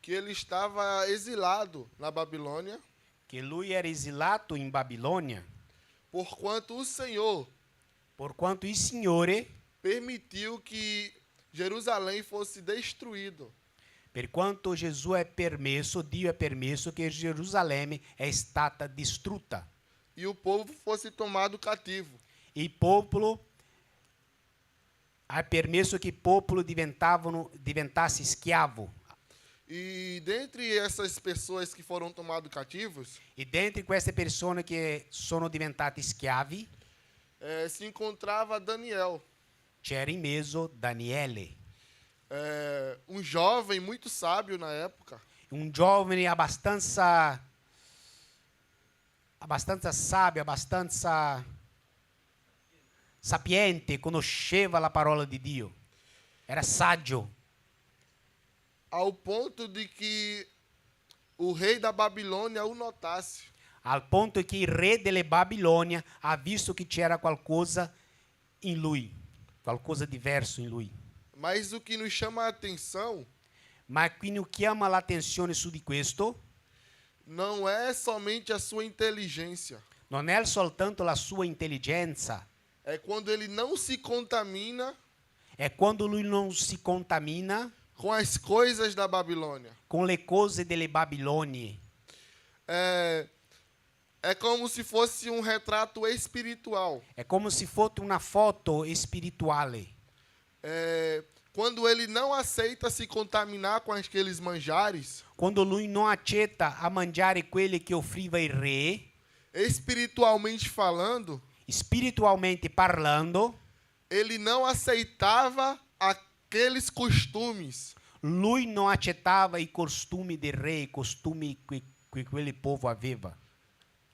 que ele estava exilado na Babilônia, che lui era esilato in Babilônia, porquanto o Senhor por quanto il Signore, permitiu que Jerusalém fosse destruído. per quanto Gesù è permesso, Dio è permesso che Gerusalemme è stata distrutta. E o povo fosse tomado cativo. Il popolo ha permesso che il popolo diventasse schiavo. E dentre essas pessoas que foram tomados cativos, E dentro queste persone che sono diventate schiavi, se encontrava Daniel, c'era in mezzo Daniele, um jovem muito sábio na época, un giovane abbastanza sabio, abbastanza sapiente, conosceva la parola di Dio, era saggio, ao ponto de que o rei da Babilônia o notasse. al punto che il re delle Babilonia ha visto che c'era qualcosa in lui, qualcosa diverso in lui. Mas o que nos chama a atenção Ma qui non chiama l'attenzione su di questo, não é somente a sua inteligência, non è soltanto la sua intelligenza, é quando ele não se contamina è quando lui non si contamina com as coisas da Babilônia. con le cose delle Babilonie. É como se fosse um retrato espiritual. È come se fosse una foto spirituale. Quando ele não aceita se contaminar com aqueles manjares, Quando lui non accetta a mangiare quelli che offriva il re, espiritualmente falando, spiritualmente parlando, ele não aceitava aqueles costumes, lui non accettava i costumi del re, i costumi che quel povo aveva.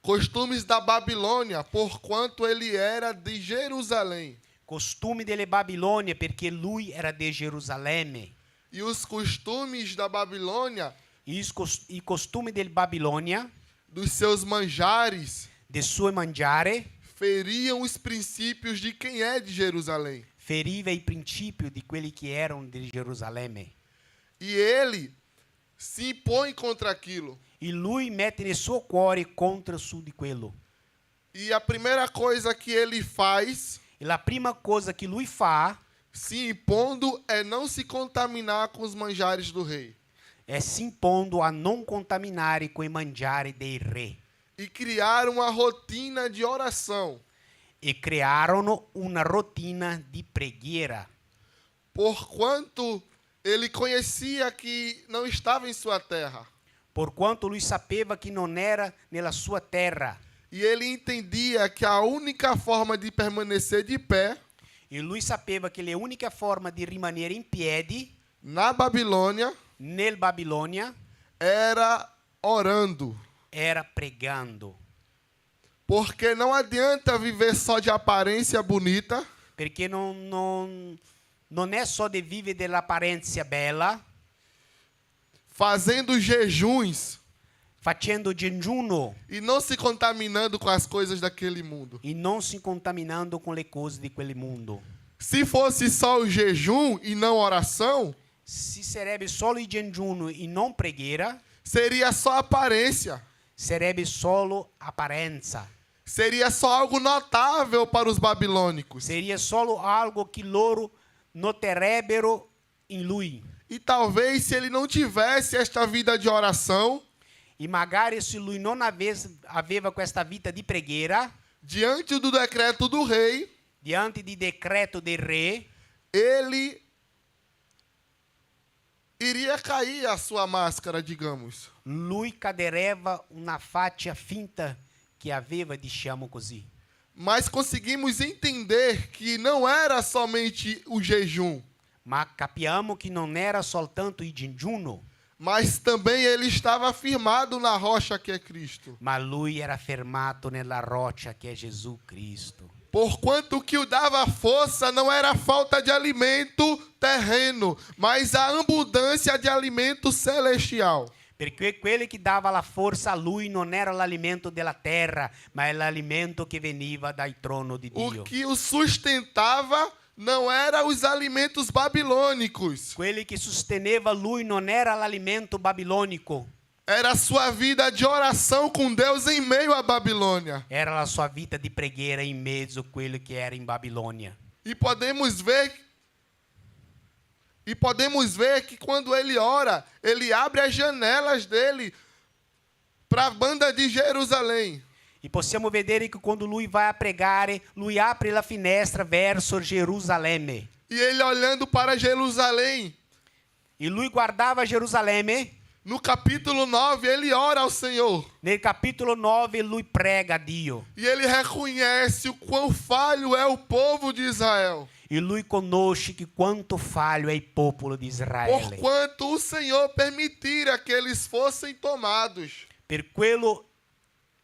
costumes da Babilônia, porquanto ele era de Jerusalém. Costumi delle Babilonie perché lui era di Gerusalemme. E os costumes da Babilônia, I costumi del Babilonia, dos seus manjares, del suo mangiare, feriam os princípios de quem é de Jerusalém. feriva i principi di quelli che erano di Gerusalemme. E ele se impõe contra aquilo. E lui mette nel suo cuore contro su di quello. E a primeira coisa que ele faz, E la prima cosa che lui fa se impondo, é não se contaminar com os manjares do rei. è si impondo a non contaminare coi mangiare dei re. E criar uma rotina de oração. E crearono una rotina di preghiera. Porquanto ele conhecia que não estava em sua terra. Porquanto lui sapeva che non era nella sua terra. E ele entendia que a única forma de permanecer de pé E lui sapeva che l'unica forma di rimanere in piedi na Babilônia nel Babilonia era orando. era pregando. Porque não adianta viver só de aparência bonita, Perché non è solo di vivere dell'apparenza bella, fazendo jejuns facendo digiuno e não se contaminando com as coisas daquele mundo. e non si contaminando con le cose di quel mondo. Se fosse só o jejum e não oração, Se sarebbe solo il digiuno e non preghiera, seria só aparência. sarebbe solo apparenza. Seria só algo notável para os babilônicos. Seria solo algo che loro noterebbero in lui. E talvez se ele não tivesse esta vida de oração, E magari se lui non aveva questa vita di preghiera, diante do decreto do rei, diante di decreto del re, ele iria cair a sua máscara, digamos. lui cadereva una faccia finta che aveva, diciamo così. Mas conseguimos entender que não era somente o jejum, Ma capiamo che non era soltanto il digiuno, mas também ele estava firmado na rocha que é Cristo. ma lui era fermato nella roccia che è Gesù Cristo. Porquanto o que o dava força não era a falta de alimento terreno, mas a abundância de alimento celestial. Perché quello che dava la forza a lui non era l'alimento della terra, ma è l'alimento che veniva dal trono di Dio. O que o sustentava não eram os alimentos babilônicos, Quello che sosteneva lui non era l'alimento babilonico, era a sua vida de oração com Deus em meio à Babilônia. era la sua vita di preghiera in mezzo a quello che era in Babilonia. E podemos ver que quando ele ora, ele abre as janelas dele para a banda de Jerusalém. E possiamo vedere che quando lui vai a pregare, lui apre la finestra verso Gerusalemme. E ele olhando para Jerusalém, E lui guardava Gerusalemme. no capítulo 9, ele ora ao Senhor. Nel capitolo 9 lui prega a Dio. E ele reconhece o quão falho é o povo de Israel. E lui conosce che quanto falho è il popolo di Israele. Porquanto o Senhor permitira que eles fossem tomados. Per quello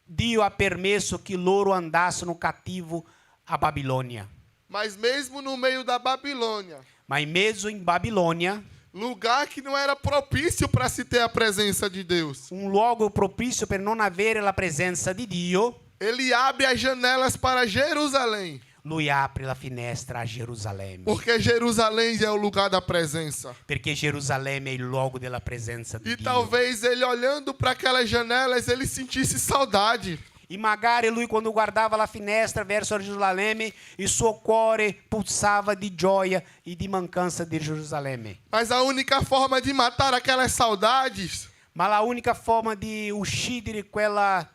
Dio ha permesso che loro andassero cattivo a Babilônia. Mas mesmo no meio da Babilônia, Ma in mezzo in Babilônia, lugar que não era propício para se ter a presença de Deus, un luogo propizio per non avere la presenza di Dio, ele abre as janelas para Jerusalém. lui apre la finestra a Gerusalemme. Porque Jerusalém é o lugar da presença. Perché Gerusalemme è il luogo della presenza di E Dio. talvez ele olhando para aquelas janelas, ele sentisse saudade. E magari lui quando guardava la finestra verso Gerusalemme, il suo cuore pulsava di gioia e di mancanza di Gerusalemme. Mas a única forma de matar aquelas saudades Ma la unica forma di uccidere quel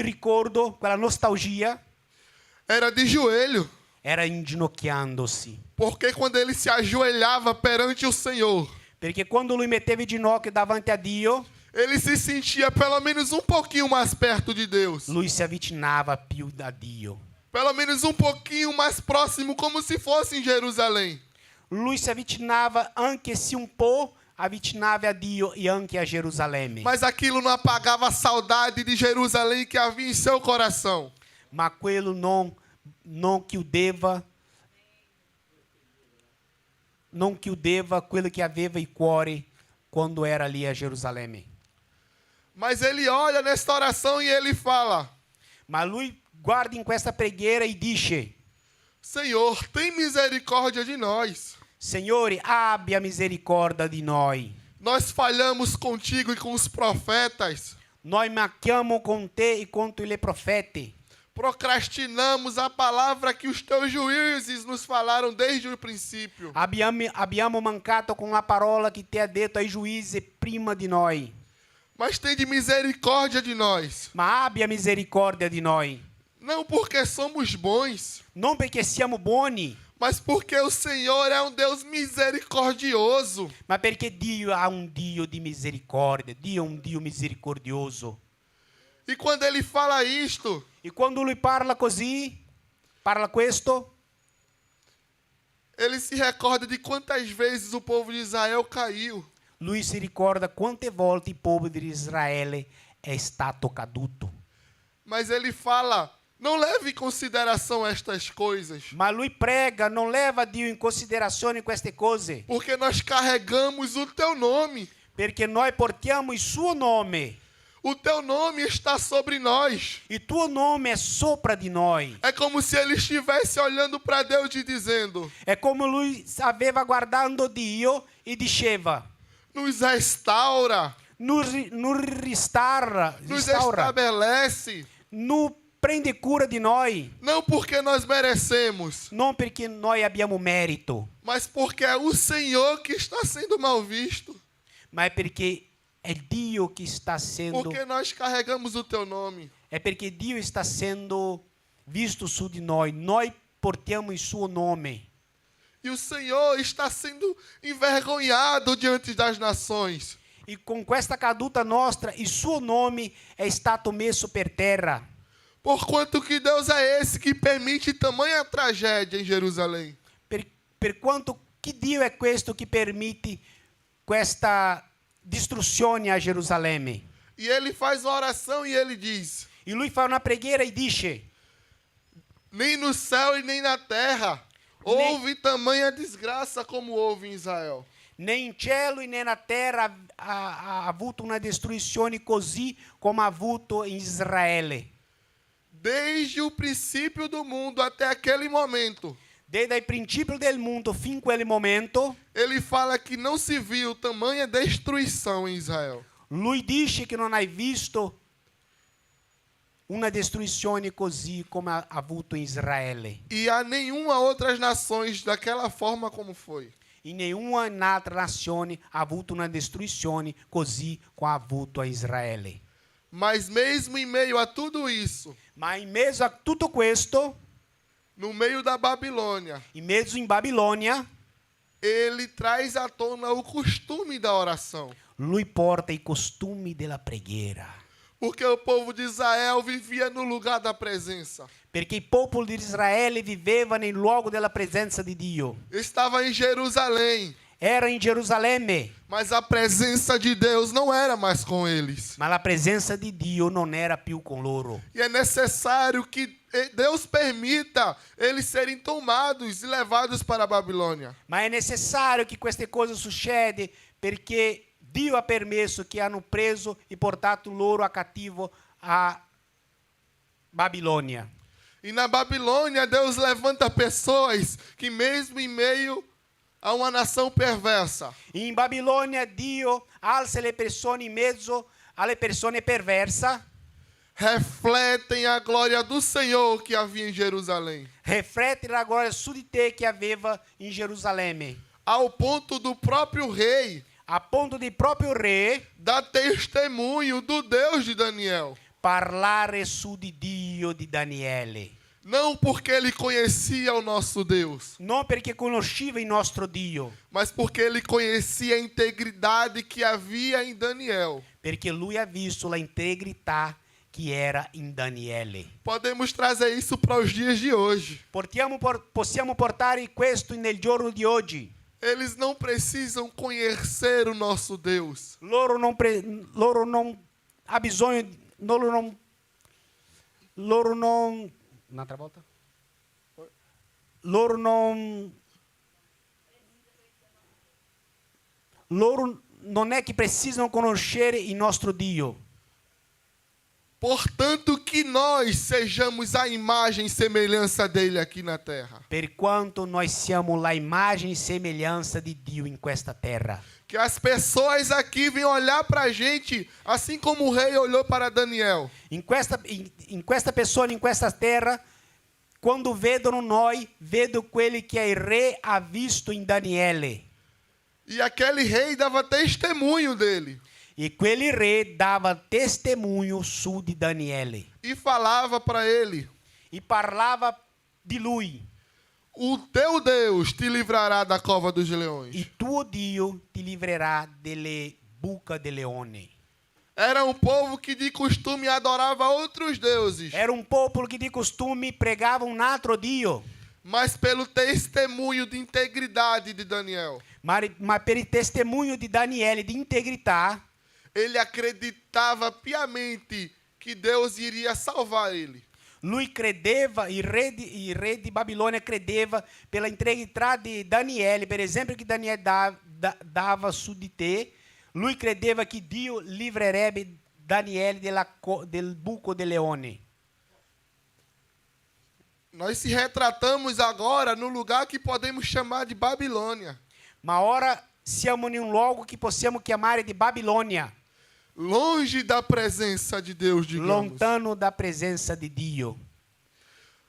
ricordo, quella nostalgia, era de joelho. era inginocchiandosi. Porque quando ele se ajoelhava perante o Senhor, Perché quando lui metteva il ginocchio davanti a Dio, ele se sentia pelo menos um pouquinho mais perto de Deus. lui si avvicinava più a Dio. Pelo menos um pouquinho mais próximo, como se fosse em Jerusalém. Lui si avvicinava anche se un po', avvicinava a Dio e anche a Gerusalemme. Mas aquilo não apagava a saudade de Jerusalém que havia em seu coração. Ma quello non chiudeva quello che aveva il cuore quando era lì a Gerusalemme. Mas ele olha nesta oração e ele fala: Ma lui guarda in questa preghiera e dice: Senhor, tem misericórdia de nós. Signore, abbia misericordia di noi. Nós falhamos contigo e com os profetas. Noi macchiamo con te e contro i profeti. Procrastinamos a palavra que os teus juízes nos falaram desde o princípio. Abbiamo mancato con la parola che ti ha detto ai giudizi prima di noi. Mas tem de misericórdia de nós. Ma abbia misericordia di noi. Não porque somos bons, Non perché siamo buoni, mas porque o Senhor é um Deus misericordioso. ma perché Dio è un Dio di misericordia. Dio è un Dio misericordioso. E quando ele fala isto, E quando lui parla così, parla questo, ele se recorda de quantas vezes o povo de Israel caiu. lui si ricorda quante volte il popolo di Israele è stato caduto. Mas ele fala: não leve em consideração estas coisas, Ma lui prega, non leva Dio in considerazione queste cose, porque nós carregamos o teu nome. perché noi portiamo il suo nome. O teu nome está sobre nós. Il tuo nome è sopra di noi. É como se ele estivesse olhando para Deus e dizendo: È come lui aveva guardando Dio e diceva: nos restaura, nos restaura, nos estabelece. non prende cura di noi, Não porque nós merecemos, non perché noi abbiamo merito, mas porque é o Senhor que está sendo mal visto. ma è perché è Dio che sta sendo, Porque nós carregamos o teu nome. è perché Dio sta sendo visto su di noi portiamo il suo nome. E o Senhor está sendo envergonhado diante das nações. E con questa caduta nostra, il suo nome è stato messo per terra. Porquanto que Deus é esse que permite tamanha tragédia em Jerusalém? Per quanto che Dio è questo che permite questa distruzione a Gerusalemme. E ele faz uma oração e ele diz: E lui fa una preghiera e dice: nem no céu e nem na terra houve tamanha desgraça como houve em Israel. nem in cielo e né na terra ha avuto una distruzione così come ha avuto in Israele. Desde o princípio do mundo até aquele momento, Desde il principio del mondo fin quel momento, ele fala que não se viu tamanha destruição em Israel. lui dice che non hai visto una distruzione così come ha avuto in Israele. E a nenhuma outras nações daquela forma como foi. In nenhuma altra nazione ha avuto una distruzione così come ha avuto a Israele. Mas mesmo em meio a tudo isso, Ma in mezzo a tutto questo, no meio da Babilônia, in mezzo in Babilonia, ele traz à tona o costume da oração. lui porta i costumi della preghiera. Porque o povo de Israel vivia no lugar da presença. Perché il popolo di Israele viveva nel luogo della presenza di Dio. Estava em Jerusalém, Era in Gerusalemme, mas a presença de Deus não era mais com eles. ma la presenza di Dio non era più con loro. E é necessário que Deus permita eles serem tomados e levados para a Babilônia. Ma è necessario che queste cose succedano perché Dio ha permesso che hanno preso e portato loro a cattivo a Babilônia. E na Babilônia, Deus levanta pessoas que mesmo em meio a uma nação perversa, In Babilonia Dio alza le persone in mezzo alle persone perverse, refletem a glória do Senhor que havia em Jerusalém. riflette la gloria su di te che aveva in Gerusalemme, Ao ponto do próprio rei a ponto di proprio re dar testemunho do Deus de Daniel. parlare su di Dio di Daniele. Não porque ele conhecia o nosso Deus, Non perché conosceva il nostro Dio, mas porque ele conhecia a integridade que havia em Daniel. perché lui ha visto la integrità che era in Daniele. Podemos trazer isso para os dias de hoje. Possiamo portare questo nel giorno di oggi. Eles não precisam conhecer o nosso Deus. Loro non ha bisogno, loro non un'altra volta? Loro non è che precisam conoscere il nostro Dio. Portanto, que nós sejamos a imagem e semelhança dele aqui na terra. Per quanto noi siamo la immagine e semelhanza di Dio in questa terra. Que as pessoas aqui venham olhar para a gente, assim como o rei olhou para Daniel. In questa persona, in questa terra, quando vedono noi, vedo quelli che il re ha visto in Daniele. E aquele rei dava testemunho dele. E quel re dava testemunho su di Daniele. E falava para ele: E parlava di lui. o teu Deus te livrará da cova dos leões. Il tuo Dio ti livrerà delle buche del leone. Era um povo que de costume adorava outros deuses. Era un popolo che di costume pregava un altro Dio. Mas pelo testemunho de integridade de Daniel, Ma per il testemunho di Daniele di integrità, ele acreditava piamente que Deus iria salvar ele. lui credeva, il re di Babilônia credeva pela integrità di Daniele, per esempio che Daniele dava su di te, lui credeva che Dio livrerebbe Daniele del buco del leone. Nós se retratamos agora no lugar que podemos chamar de Babilônia. Ma ora siamo in un luogo che possiamo chiamare di Babilônia, Longe da presença de Deus, digamos. lontano da presenza di Dio.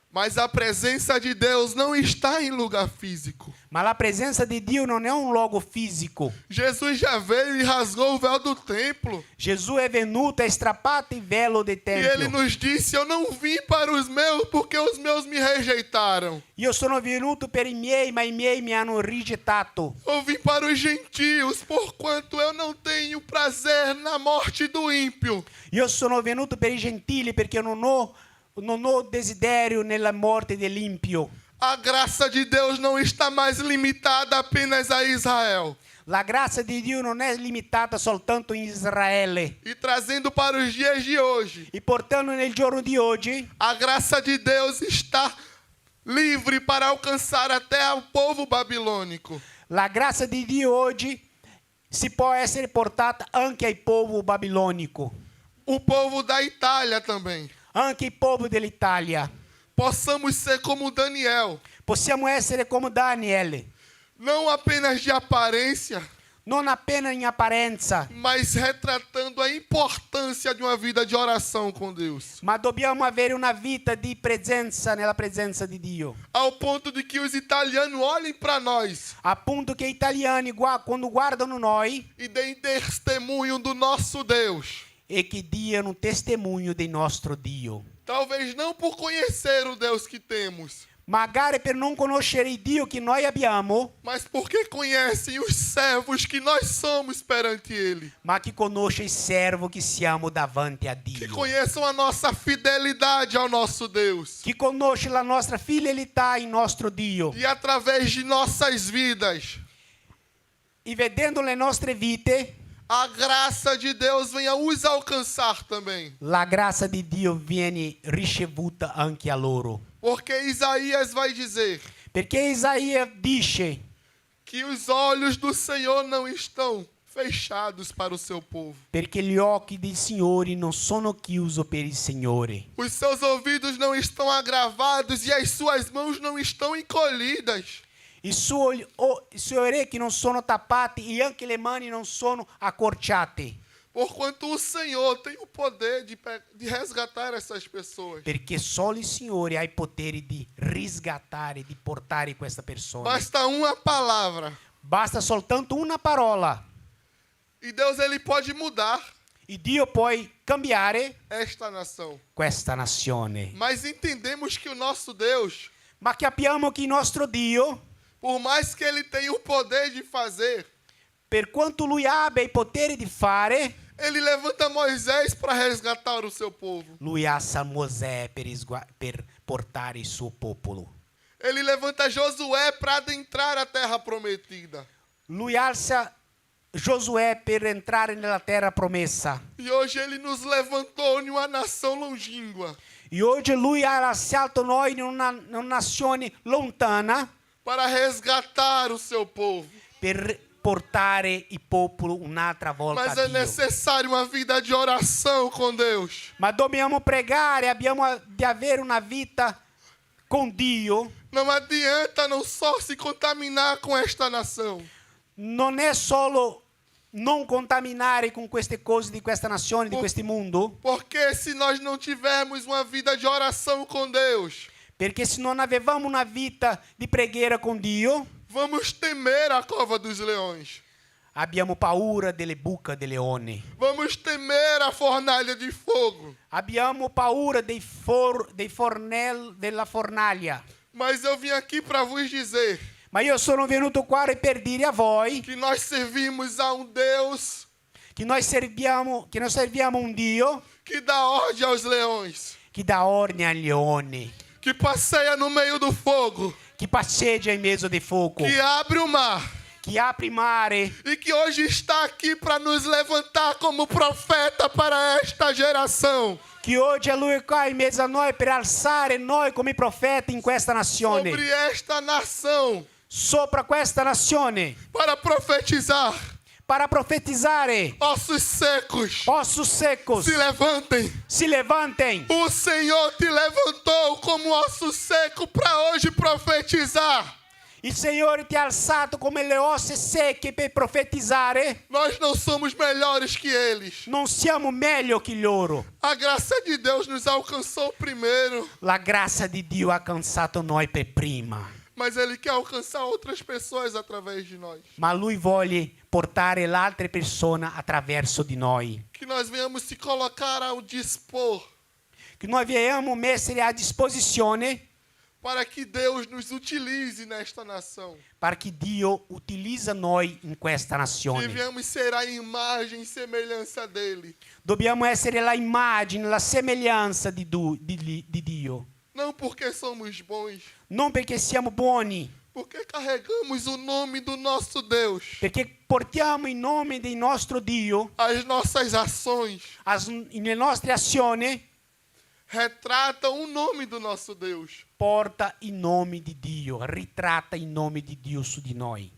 Mas a presença de Deus não está em lugar físico. Ma la presenza di Dio non è un luogo fisico. Jesus já veio e rasgou o véu do templo. Gesù è venuto e strappato il velo del E ele tempio. nos disse: eu não vim para os meus porque os meus me rejeitaram. Io sono venuto per i miei, ma i miei mi hanno rigettato. Eu vim para os gentios, porquanto eu não tenho prazer na morte do ímpio. Io sono venuto per i gentili perché non ho desiderio nella morte dell'impio. A graça de Deus não está mais limitada apenas a Israel. La grazia di Dio non è limitata soltanto in Israele. E trazendo para os dias de hoje, E portando nel giorno di oggi, a graça de Deus está livre para alcançar até o povo babilônico. la grazia di Dio oggi si può essere portata anche al popolo babilonico, O povo da Itália também. anche il popolo dell'Italia. Possamos ser como Daniel, Possiamo essere come Daniele, não apenas de aparência, non appena in apparenza, mas retratando a importância de uma vida de oração com Deus. ma dobbiamo avere una vita di presenza nella presenza di Dio. Ao ponto de que os italianos olhem para nós Appunto che gli italiani quando guardano noi e deem testemunho do nosso Deus. e che diano testemunho del nostro Dio. Talvez não por conhecer o Deus que temos, Magari per non conoscere il Dio che noi abbiamo, mas porque conhecem os servos que nós somos perante Ele. ma che conosce il servo che siamo davanti a Que Dio. conheçam a nossa fidelidade ao nosso Deus. Che conosce la nostra fidelità in nostro Dio. E através de nossas vidas, E vedendo le nostre vite, a graça de Deus venha os alcançar também. la grazia di Dio viene ricevuta anche a loro. Porque Isaías vai dizer Perché Isaia dice que os olhos do Senhor não estão fechados para o seu povo. perché gli occhi del Signore non sono chiusi per il Signore. Os seus ouvidos não estão agravados e as suas mãos não estão encolhidas. I suoi orecchi non sono tappati e anche le mani non sono accorciate. Porquanto o Senhor tem o poder de resgatar essas pessoas. Perché solo il Signore ha il potere di riscattare, di portare questa persona. Basta uma palavra. Basta soltanto una parola. E Deus ele pode mudar E Dio può cambiare esta nação. questa nazione. Mas entendemos que o nosso Deus, Ma capiamo che il nostro Dio, por mais que ele tenha o poder de fazer, per quanto Lui abbia il potere di fare, ele levanta Moisés para resgatar o seu povo. Lui alza Mosè per portare il suo popolo. Ele levanta Josué para adentrar a terra prometida. Lui alza Giosuè per entrare nella terra promessa. E hoje ele nos levantou em uma nação longínqua E oggi Lui ha alzato noi in una nazione lontana para resgatar o seu povo. per portare il popolo un'altra volta Mas a é Dio. necessário uma vida de oração com Deus. Ma dobbiamo pregare, abbiamo di avere una vita con Dio. Não adianta não só se contaminar com esta nação, Non è solo non contaminare con queste cose di questa nazione, di questo mondo, porque se nós não tivermos uma vida de oração com Deus, perché se non avevamo una vita di preghiera con Dio, vamos temer a cova dos leões. abbiamo paura delle buche del leone. Vamos temer a fornalha de fogo. Abbiamo paura dei della fornaglia. Mas eu vim aqui para vos dizer Ma io sono venuto qua per dire a voi que nós servimos a um Deus che noi serviamo un Dio que dá ordem aos leões, che dà ordine agli leoni, que passeia no meio do fogo, che passeggia in mezzo del fuoco, que abre o mar che apre il mare e que hoje está aqui para nos levantar como profeta para esta geração. che oggi è Lui qua in mezzo a noi per alzare noi come profeti in questa nazione, Sobre esta nação, sopra questa nazione, para profetizar. para profetizzare. Ossos secos, Ossos secos se levantem. si levantem. O Senhor te levantou como osso seco para hoje profetizar. Il Signore ti ha alzato come le ossa secche per profetizzare. Nós não somos melhores que eles. Non siamo meglio che loro. A graça de Deus nos alcançou primeiro. La grazia di Dio ha alcanzato noi per prima. mas Ele quer alcançar outras pessoas através de nós. ma Lui vuole portare le altre persone attraverso di noi. Que nós venhamos se colocar ao dispor Che noi venhamo messi a disposizione para que Deus nos utilize nesta nação. para che Dio utilizza noi in questa Que nazione. venhamos ser a imagem e semelhança dele. Dobbiamo essere la immagine, la semelhanza di Dio. Não porque somos bons, Non perché siamo buoni, porque carregamos o nome do nosso Deus. perché portiamo il nome del nostro Dio, As nossas ações le nostre azioni retratam o nome do nosso Deus. porta il nome di Dio, ritratta il nome di Dio su di noi.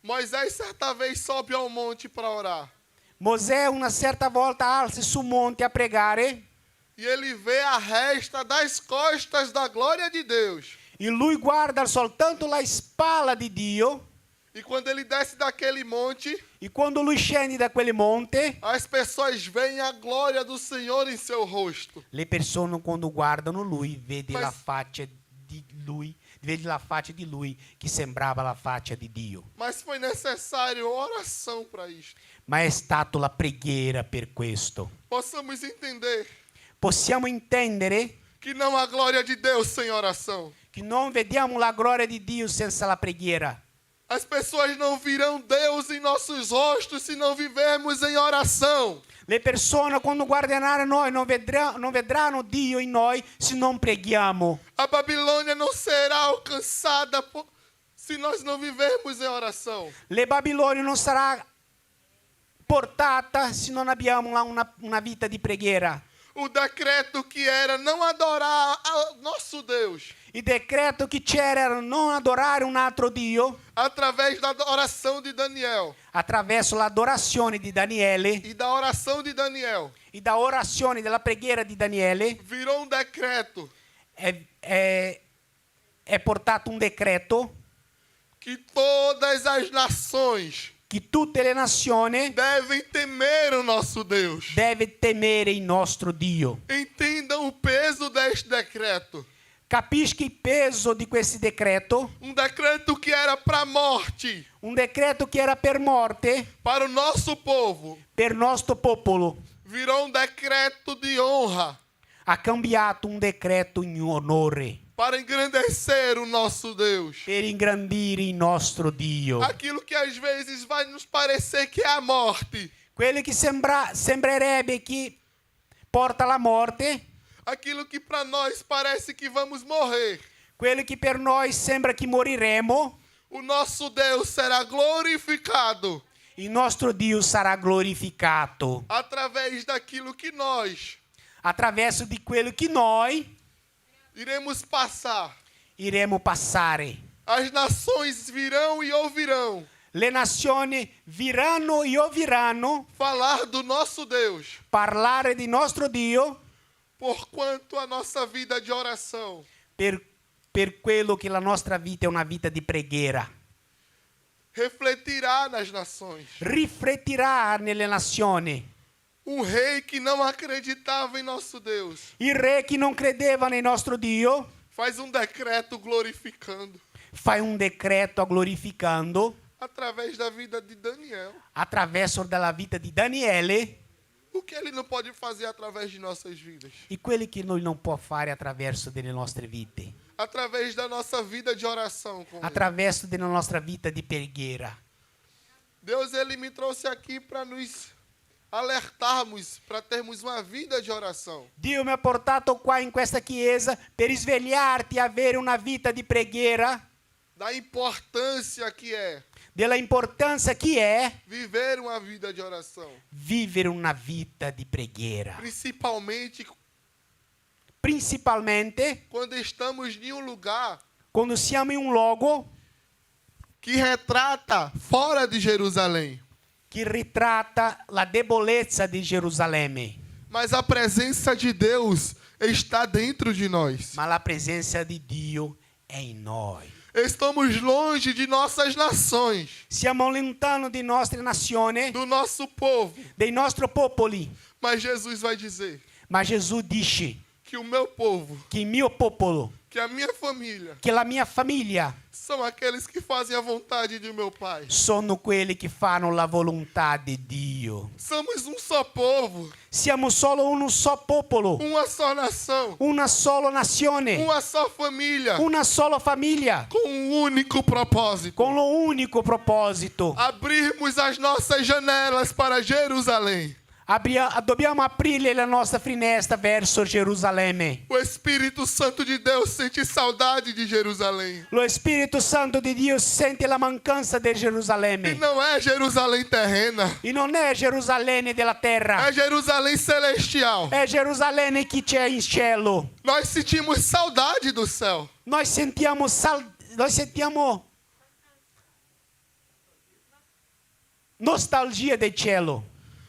Moisés certa vez sobe ao monte para orar. Mosè una certa volta alza sul monte a pregare E ele vê a resta das costas da glória de Deus. e lui guarda soltanto la spalla di Dio E quando ele desce daquele monte, e quando lui scende da quel monte, as pessoas veem a glória do Senhor em seu rosto. le persone quando guardano lui vede Mas- la faccia di lui, vede la faccia di lui che sembrava la faccia di Dio. Mas foi necessário oração para isto. Ma è stata la preghiera per questo. Possamos entender Possiamo intendere que não há glória de Deus sem oração. che non vediamo la gloria di Dio senza la preghiera. As pessoas não virão Deus em nossos rostos se não vivermos em oração. Le persone quando guarderanno noi non vedranno Dio in noi se non preghiamo. A Babilônia não será alcançada se nós não vivermos em oração. Le Babilonia non sarà portata se non abbiamo una vita di preghiera. O decreto que era não adorar ao nosso Deus Il decreto che c'era era non adorare un altro Dio através da oração de Daniel attraverso l'adorazione di Daniele e da oração de Daniel e da orazione della preghiera di Daniele virou decreto è portato un decreto que todas as nações che tutte le nazioni devem temer o nosso Deus. deve temere il nostro Dio. Entendam o peso deste decreto. Capisci il peso di questo decreto? Decreto que era para a morte, Un decreto che era per morte para o nosso povo, per il nostro popolo. virou decreto de honra, Ha cambiato un decreto in onore para engrandecer o nosso Deus. per ingrandire il nostro Dio. Aquilo que às vezes vai nos parecer que é a morte, Quello che sembrerebbe che porta alla morte, aquilo que para nós parece que vamos morrer, quello che per noi sembra che moriremo, o nosso Deus será glorificado il nostro Dio sarà glorificato através daquilo que nós attraverso di quello che noi iremos passar. iremo passare. As nações virão e ouvirão Le nazioni viranno e ouviranno falar do nosso Deus, parlare di nostro Dio porquanto a nossa vida de oração per quello che la nostra vita è una vita di preghiera. refletirá nas nações. Riflettirà nelle nazioni. Rei que não acreditava em nosso Deus Il re che non credeva nel nostro Dio faz decreto glorificando fa un decreto glorificando através da vida de Daniel. attraverso della vita di Daniele O que ele não pode fazer através de nossas vidas? e quelli che noi non può fare attraverso delle nostre vite, Através da nossa vida de oração com ele. attraverso della nostra vita di preghiera. Deus, ele me trouxe aqui para nos alertarmos, para termos uma vida de oração. Dio mi ha portato qua in questa chiesa per risvegliarti a avere una vita di preghiera, Da importância que é della importanza che è viver uma vida de oração. vivere una vita di preghiera, Principalmente principalmente quando estamos em um lugar quando siamo in un luogo que retrata fora de Jerusalém. che ritratta la debolezza di Gerusalemme, Mas a presença de Deus está dentro de nós. ma la presenza di Dio è in noi. Estamos longe de nossas nações, Siamo lontano di nostre nazioni, do nosso povo. dei nostri popoli, Mas Jesus vai dizer ma Gesù dice que o meu povo, che il mio popolo, que a minha família, che la mia famiglia são aqueles que fazem a vontade de meu Pai. sono quelli che fanno la volontà di Dio. Somos um só povo, Siamo solo un solo popolo, uma só nação, una sola nazione, uma só família, una sola famiglia, com um único propósito. con lo unico proposito. Abrirmos as nossas janelas para Jerusalém. Dobbiamo aprire la nostra finestra verso Gerusalemme. O Espírito Santo de Deus sente saudade de Jerusalém. Lo Spirito Santo di Dio sente la mancanza di E Gerusalemme. não é Jerusalém terrena, E non è Gerusalemme della terra, é Jerusalém celestial. è Gerusalemme che c'è in cielo. Nós sentimos saudade do céu. Noi sentiamo nostalgia del cielo,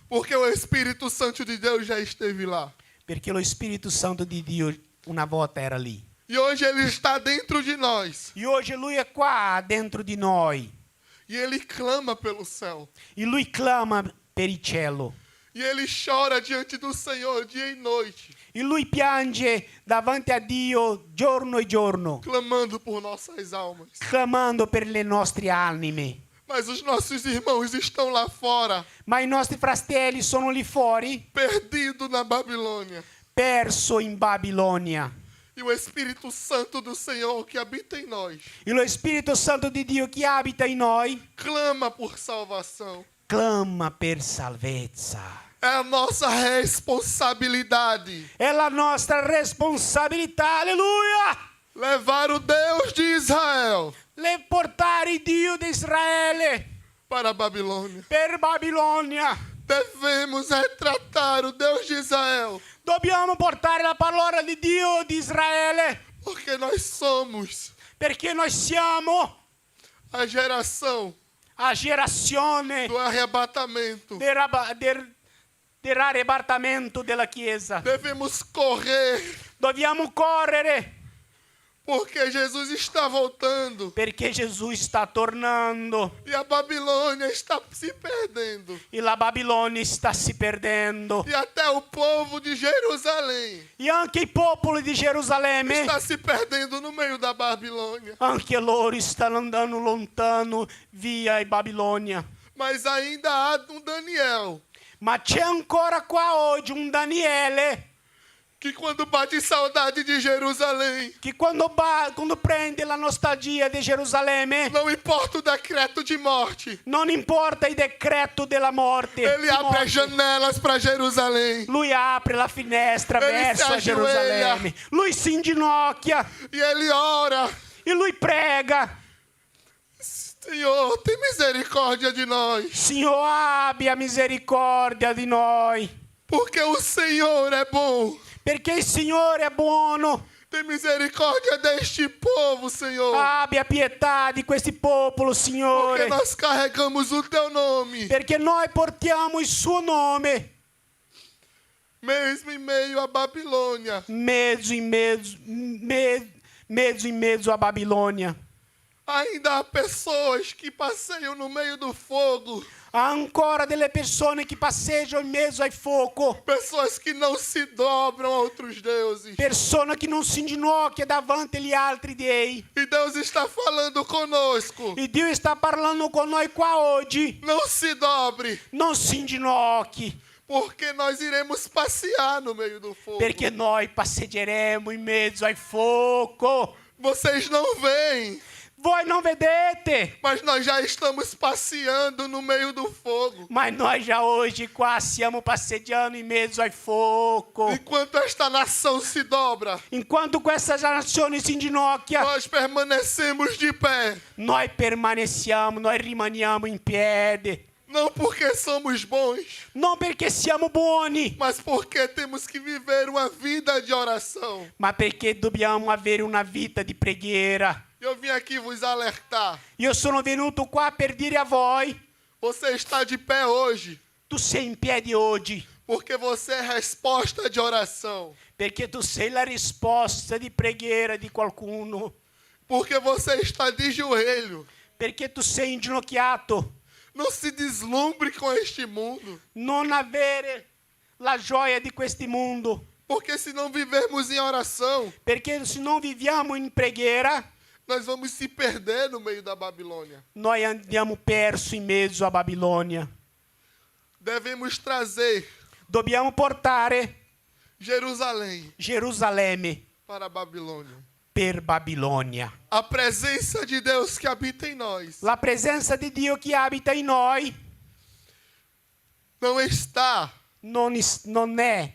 Porque o Espírito Santo de Deus já esteve lá. perché lo Spirito Santo di Dio una volta era lì. E hoje ele está dentro de nós. E hoje lui è qua dentro di noi. E ele clama pelo céu. E lui clama per il cielo. E ele chora diante do Senhor dia e noite, E lui piange davanti a Dio giorno e giorno, clamando por nossas almas. clamando per le nostre anime. Mas os nossos irmãos estão lá fora, Ma i nostri fratelli sono lì fuori, perdidos na Babilônia. perso in Babilonia. E o Espírito Santo do Senhor que habita em nós E lo Spirito Santo di Dio che abita in noi clama por salvação. clama per salvezza. É a nossa responsabilidade È la nostra responsabilità, alleluia! levar o Deus de Israel Portare il Dio di Israele para a Babilônia. per Babilonia. Devemos retratar o Deus de Israel, Dobbiamo portare la parola di Dio di Israele, porque nós somos perché noi siamo a geração a gerazione do arrebatamento. dell'arrebatamento della Chiesa. Devemos correr, Dobbiamo correre porque Jesus está voltando perché Gesù sta tornando e a Babilônia está se perdendo. e la Babilonia sta si perdendo. E até o povo de Jerusalém E anche i popoli di Gerusalemme, está se perdendo no meio da Babilônia. anche loro stanno andando lontano via Babilonia. Mas ainda há um Daniel Ma c'è ancora qua oggi un Daniele que quando bate saudade de Jerusalém, che quando prende la nostalgia di Gerusalemme, não importa o decreto de morte, non importa il decreto della morte, ele abre as janelas para Jerusalém lui apre la finestra Ele verso si Gerusalemme, lui si inginocchia e ele ora: e lui prega: Senhor, tem misericórdia de nós, Signore, abbia misericordia di noi, porque o Senhor é bom. perché il Signore è buono. Tem misericórdia deste povo, Senhor, Abbia pietà di questi popoli, porque Signore, nós carregamos o teu nome, perché noi portiamo il suo nome mesmo em meio à Babilônia. mezzo in mezzo a Babilonia. Ainda há pessoas que passeiam no meio do fogo, Há ancora delle persone che passeggiano in mezzo al fuoco, pessoas que não se dobram a outros deuses. persone che non si inginocchia davanti agli altri dei. E Deus está falando conosco: E Dio sta parlando con noi qua oggi. não se dobre, Non si inginocchi, porque nós iremos passear no meio do fogo. perché noi passeggeremo in mezzo al fuoco. Vocês não veem, Voi non vedete, mas nós já estamos passeando no meio do fogo. ma noi già oggi qua stiamo passeggiando in mezzo al fuoco. Enquanto esta nação se dobra, Enquanto questa nazione si inginocchia, nós permanecemos de pé. noi permaneciamo, noi rimaniamo in piedi. Não porque somos bons, Non perché siamo buoni, mas porque temos que viver uma vida de oração. ma perché dobbiamo avere una vita di preghiera. Eu vim aqui vos alertar. Io sono venuto qua per dire a voi, Você está de pé hoje tu sei in piedi oggi, porque você é resposta de oração. perché tu sei la risposta di preghiera di qualcuno, Porque você está de joelho. perché tu sei inginocchiato. Não se deslumbre com este mundo, Non avere la gioia di questo mondo, Porque se não vivermos em oração, Perché se non viviamo in preghiera, nós vamos se perder no meio da Babilônia. noi andiamo perso in mezzo a Babilônia. Devemos trazer Dobbiamo portare Jerusalém Gerusalemme para a Babilônia. per Babilônia. A presença de Deus que habita em nós La presenza di Dio che abita in noi não está non è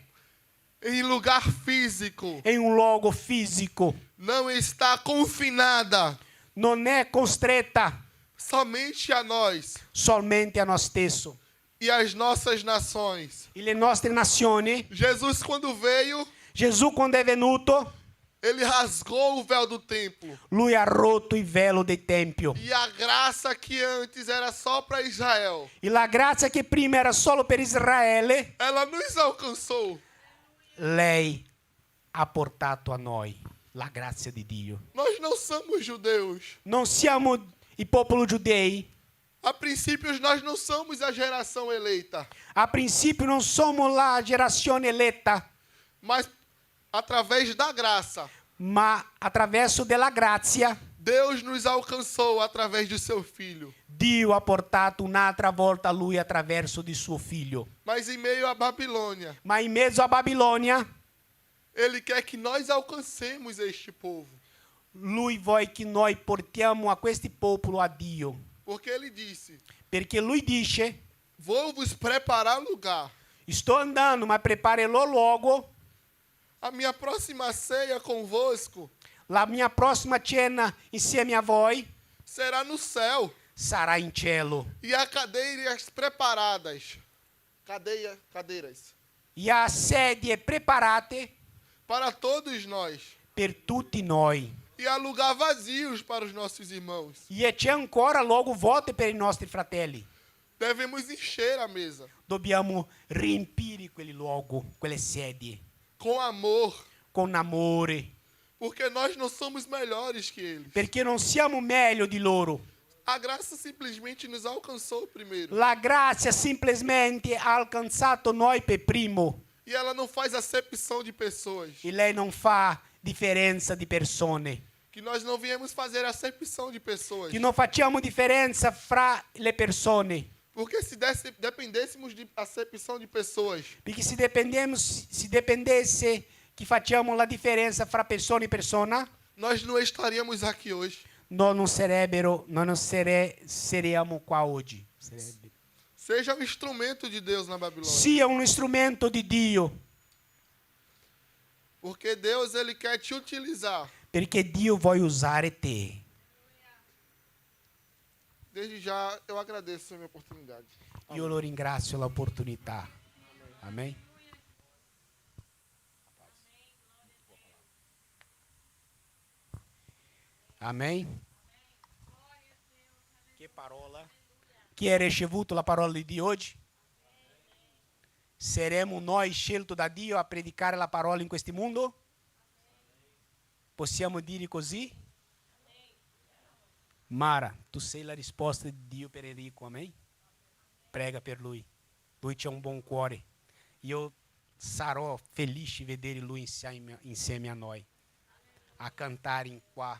em lugar físico, in un luogo fisico, não está confinada non è costretta somente a nós solamente a noi stesso. e às nossas nações. E le nostre nazioni, Jesus, quando veio, Gesù quando è venuto, ele rasgou o véu do templo. lui ha rotto il velo del Tempio. E a graça que antes era só para Israel, E la grazia che prima era solo per Israele, ela nos alcançou. lei ha portato a noi la grazia di Dio. Nós não somos judeus. Non siamo i popoli giudei, A princípio, nós não somos a geração eleita. a princípio non siamo la generazione eletta, Mas, através da graça, ma attraverso della grazia Deus nos alcançou através do seu Filho. Dio ha portato un'altra volta a lui attraverso di suo figlio. Mas em meio à Babilônia, Ma in mezzo a Babilônia, Ele quer que nós alcancemos este povo. lui vuole che noi portiamo a questi popoli a Dio. Porque Ele disse, Perché lui dice, vou vos preparar lugar. sto andando, ma preparerò luogo. A minha próxima ceia convosco La mia prossima cena insieme a voi será no céu. sarà in cielo. E há cadeiras preparadas. Cadeiras. E há sedie preparate Para todos nós. per tutti noi. E há lugar vazios para os nossos irmãos. E c'è ancora luogo vuoto per i nostri fratelli. Devemos encher a mesa Dobbiamo riempire quel luogo, quelle sedie, com amor. con amore. Porque nós não somos melhores que eles. Perché non siamo meglio di loro. A graça simplesmente nos alcançou primeiro. La grazia semplicemente ha alcanzato noi per primo. E ela não faz acepção de pessoas. E lei non fa differenza di persone. Que nós não viemos fazer acepção de pessoas. Che non facciamo differenza fra le persone. Porque se dependêssemos de acepção de pessoas, Perché se dipendesse che facciamo la differenza fra persona e persona, nós não estaríamos aqui hoje. noi non saremmo qua oggi. Seja um instrumento de Deus na Babilônia. Sia un strumento di Dio, Porque Deus, Ele quer te utilizar. perché Dio vuole usare te. Desde já, eu agradeço a minha oportunidade. Io lo ringrazio l'opportunità. Amen. Amém? Che parola? Chi ha ricevuto la parola di Dio oggi? Saremo noi scelti da Dio a predicare la parola in questo mondo? Possiamo dire così? Mara, tu sei la risposta di Dio per Enrico, amém? Prega per lui. Lui c'ha un buon cuore. Io sarò felice di vedere lui insieme a noi, a cantare in qua,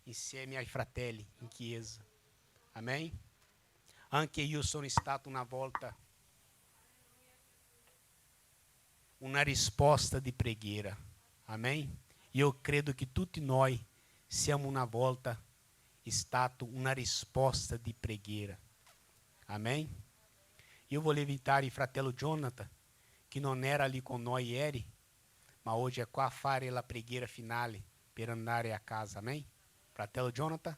insieme ai fratelli, in chiesa. Amém? Anche io sono stato una volta una risposta di preghiera. Amém? Io credo che tutti noi siamo una volta stato una risposta di preghiera. Amém? Io volevo invitare il fratello Jonathan, che non era lì con noi ieri, ma oggi è qua a fare la preghiera finale per andare a casa. Amém? Fratello Jonathan?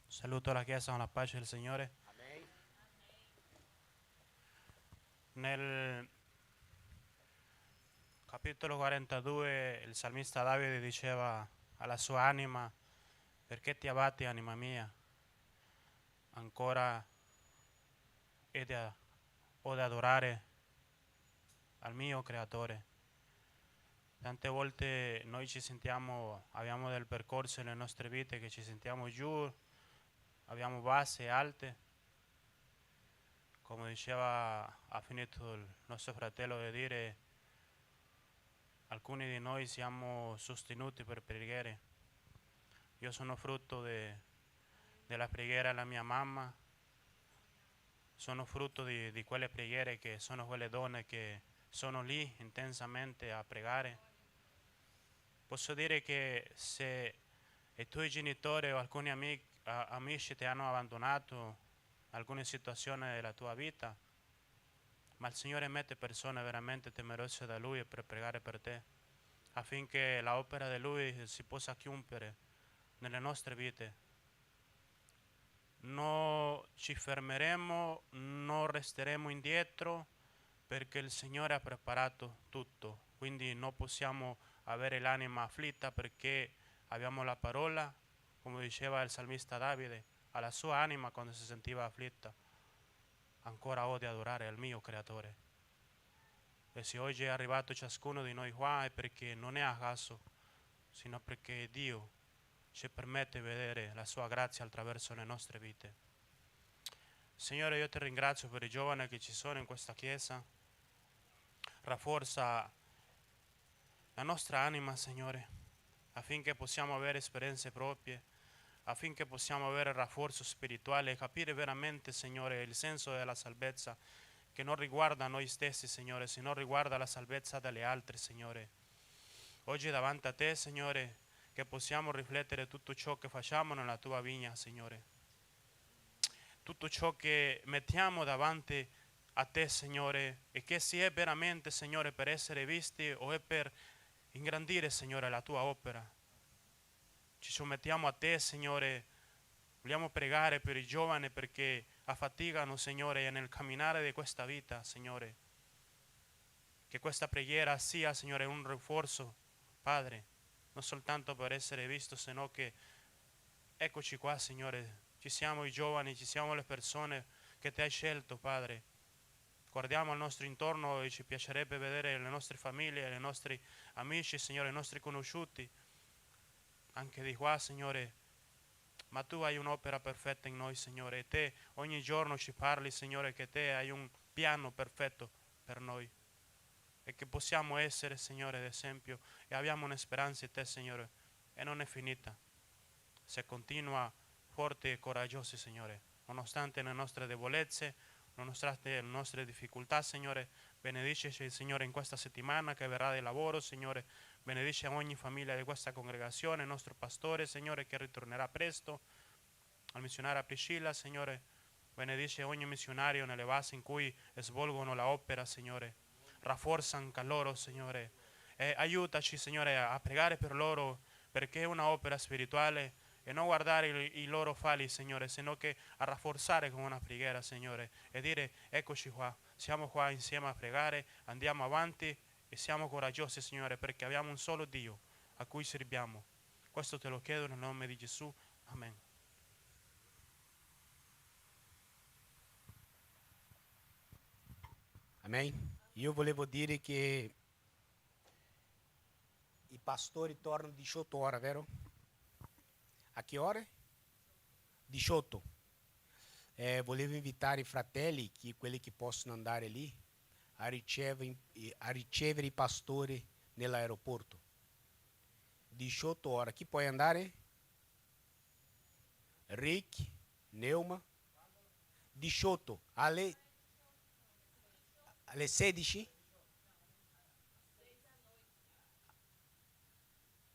Saluto la Chiesa con la pace del Signore. Nel capitolo 42 il salmista Davide diceva alla sua anima: perché ti abbatti, anima mia? Ancora ho da adorare al mio Creatore. Tante volte noi ci sentiamo, abbiamo del percorso nelle nostre vite che ci sentiamo giù, abbiamo bassi e alte. Come diceva, ha finito il nostro fratello di dire, alcuni di noi siamo sostenuti per preghiere. Io sono frutto della preghiera della mia mamma, sono frutto di quelle preghiere che sono quelle donne che sono lì intensamente a pregare. Posso dire che se i tuoi genitori o alcuni amici ti hanno abbandonato in alcune situazioni della tua vita, ma il Signore mette persone veramente temerose da Lui per pregare per te, affinché l'opera di Lui si possa compiere nelle nostre vite. Non ci fermeremo, non resteremo indietro, perché il Signore ha preparato tutto. Quindi non possiamo avere l'anima afflitta perché abbiamo la parola, come diceva il salmista Davide, alla sua anima quando si sentiva afflitta. Ancora ho di adorare al mio creatore. E se oggi è arrivato ciascuno di noi qua è perché non è a caso, sino perché Dio ci permette di vedere la sua grazia attraverso le nostre vite. Signore, io ti ringrazio per i giovani che ci sono in questa chiesa. Rafforza la nostra anima, Signore, affinché possiamo avere esperienze proprie, affinché possiamo avere rafforzo spirituale e capire veramente, Signore, il senso della salvezza, che non riguarda noi stessi, Signore, se non riguarda la salvezza delle altre, Signore. Oggi davanti a te, Signore, che possiamo riflettere tutto ciò che facciamo nella tua vigna, Signore. Tutto ciò che mettiamo davanti a te, Signore, e che sia veramente, Signore, per essere visti o è per ingrandire, Signore, la tua opera. Ci sottomettiamo a te, Signore. Vogliamo pregare per i giovani perché affaticano, Signore, nel camminare di questa vita, Signore. Che questa preghiera sia, Signore, un rinforzo, Padre, non soltanto per essere visto, sino che eccoci qua, Signore. Ci siamo i giovani, ci siamo le persone che ti hai scelto, Padre. Guardiamo al nostro intorno e ci piacerebbe vedere le nostre famiglie, i nostri amici, Signore, i nostri conosciuti, anche di qua, Signore. Ma tu hai un'opera perfetta in noi, Signore, e te ogni giorno ci parli, Signore, che te hai un piano perfetto per noi e che possiamo essere, Signore, ad esempio, e abbiamo una speranza in te, Signore, e non è finita. Se continua forti e coraggiosi, Signore, nonostante le nostre debolezze, nonostante le nostre difficoltà, Signore. Benediceci, Signore, in questa settimana che verrà di lavoro, Signore. Benedice ogni famiglia di questa congregazione, il nostro pastore, Signore, che ritornerà presto, al missionario Priscilla, Signore. Benedice ogni missionario nelle basi in cui svolgono l'opera, Signore. Rafforza anche loro, Signore. E aiutaci, Signore, a pregare per loro, perché è un'opera spirituale, e non guardare i loro falli, Signore, sino che a rafforzare con una preghiera, Signore, e dire eccoci qua, siamo qua insieme a pregare, andiamo avanti e siamo coraggiosi, Signore, perché abbiamo un solo Dio a cui serviamo. Questo te lo chiedo nel nome di Gesù. Amen. Amém? Io volevo dire che i pastori tornano 18 ore, vero? A che ore? 18. Volevo invitare i fratelli, quelli che possono andare lì, a ricevere i pastori nell'aeroporto. 18 ore. Chi può andare? Rick, Neuma. 18. Alle 16?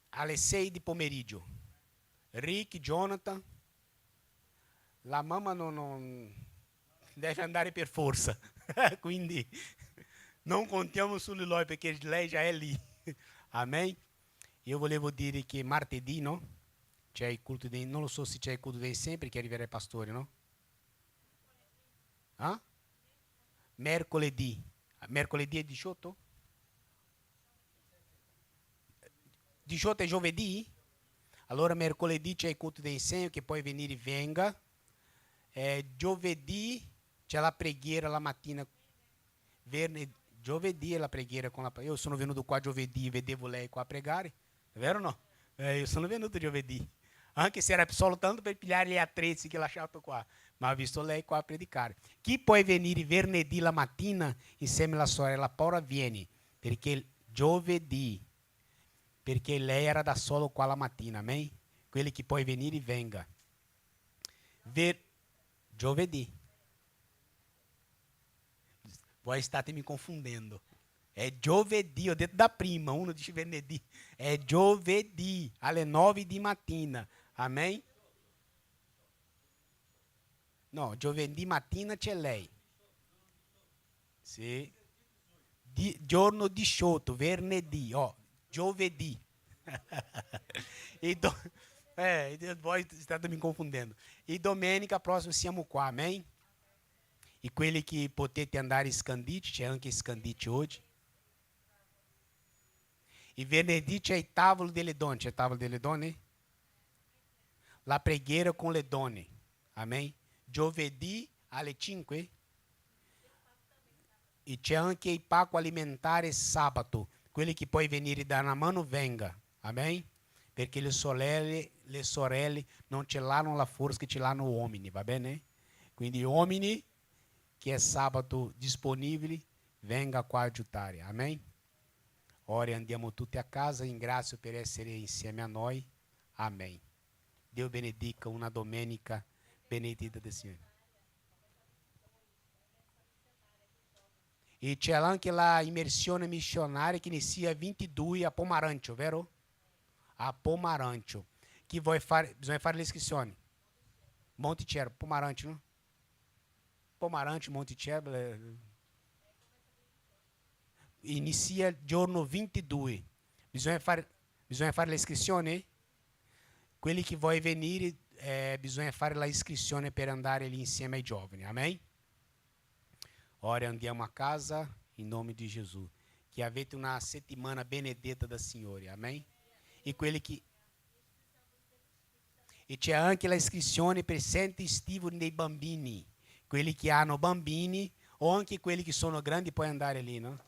Alle 6 di pomeriggio. Rick, Jonathan, la mamma non deve andare per forza, quindi non contiamo su di lui perché lei già è lì. Amen? Io volevo dire che martedì, no? C'è il culto dei, non lo so se c'è il culto dei sempre che arriverà il pastore, no? Ah? Mercoledì. Mercoledì è 18? 18 è giovedì? Allora mercoledì c'è il culto d'insegno che puoi venire, venga. Giovedì c'è la preghiera la mattina. giovedì è la preghiera con la... Io sono venuto qua giovedì e vedevo lei qua a pregare, è vero o no? Io sono venuto giovedì, anche se era soltanto per pigliare gli attrezzi che ho lasciato qua, ma ho visto lei qua a predicare. Chi può venire venerdì la mattina insieme alla sorella Paola, vieni, perché giovedì, perché lei era da solo qua la mattina, amen? Quelli che può venire, venga. Giovedì. Voi state mi confondendo. È giovedì, ho detto da prima, uno dice venerdì. È giovedì, alle 9 di mattina. Amen? No, giovedì mattina c'è lei. Sì. Giorno 18, venerdì, giovedì. Voi state mi confondendo. E domenica prossima siamo qua, amém? E quelli che potete andare in Scandite, c'è anche Scandite oggi. E venerdì c'è il tavolo delle donne, c'è il tavolo delle donne? La preghiera con le donne, amém? Giovedì alle 5. E c'è anche il pacco alimentare sabato. Quelli che puoi venire da una mano, venga, amém? Perché le sorelle non ce l'hanno la forza che ce l'hanno uomini, va bene? Quindi uomini che è sabato disponibili, venga qua a aiutare, amen? Ora andiamo tutti a casa, ringrazio per essere insieme a noi, amen. Dio benedica una domenica benedita del Signore. E c'è anche la immersione missionaria che inizia 22 a Pomarancio, vero? A Pomarancio. Que bisogna fare l'iscrizione. Monticello, Pomarancio, no? Pomarancio, Monticello. Inicia giorno 22. Bisogna fare l'iscrizione? Quelli che vuoi venire, bisogna fare la iscrizione per andare lì insieme ai giovani. Amém? Ora andiamo a casa, in nome di Gesù. Che avete una settimana benedetta dal Signore. Amém? E quelli che... E c'è anche la iscrizione per centro estivo dei bambini. Quelli che hanno bambini o anche quelli che sono grandi puoi andare lì, no?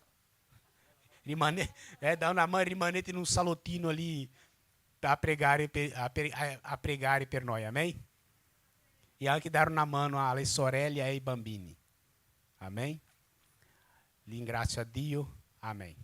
Da una mano rimanete in un salottino lì a pregare per noi, amém? E anche dare una mano alle sorelle e ai bambini. Amém? Ringrazio a Dio. Amém.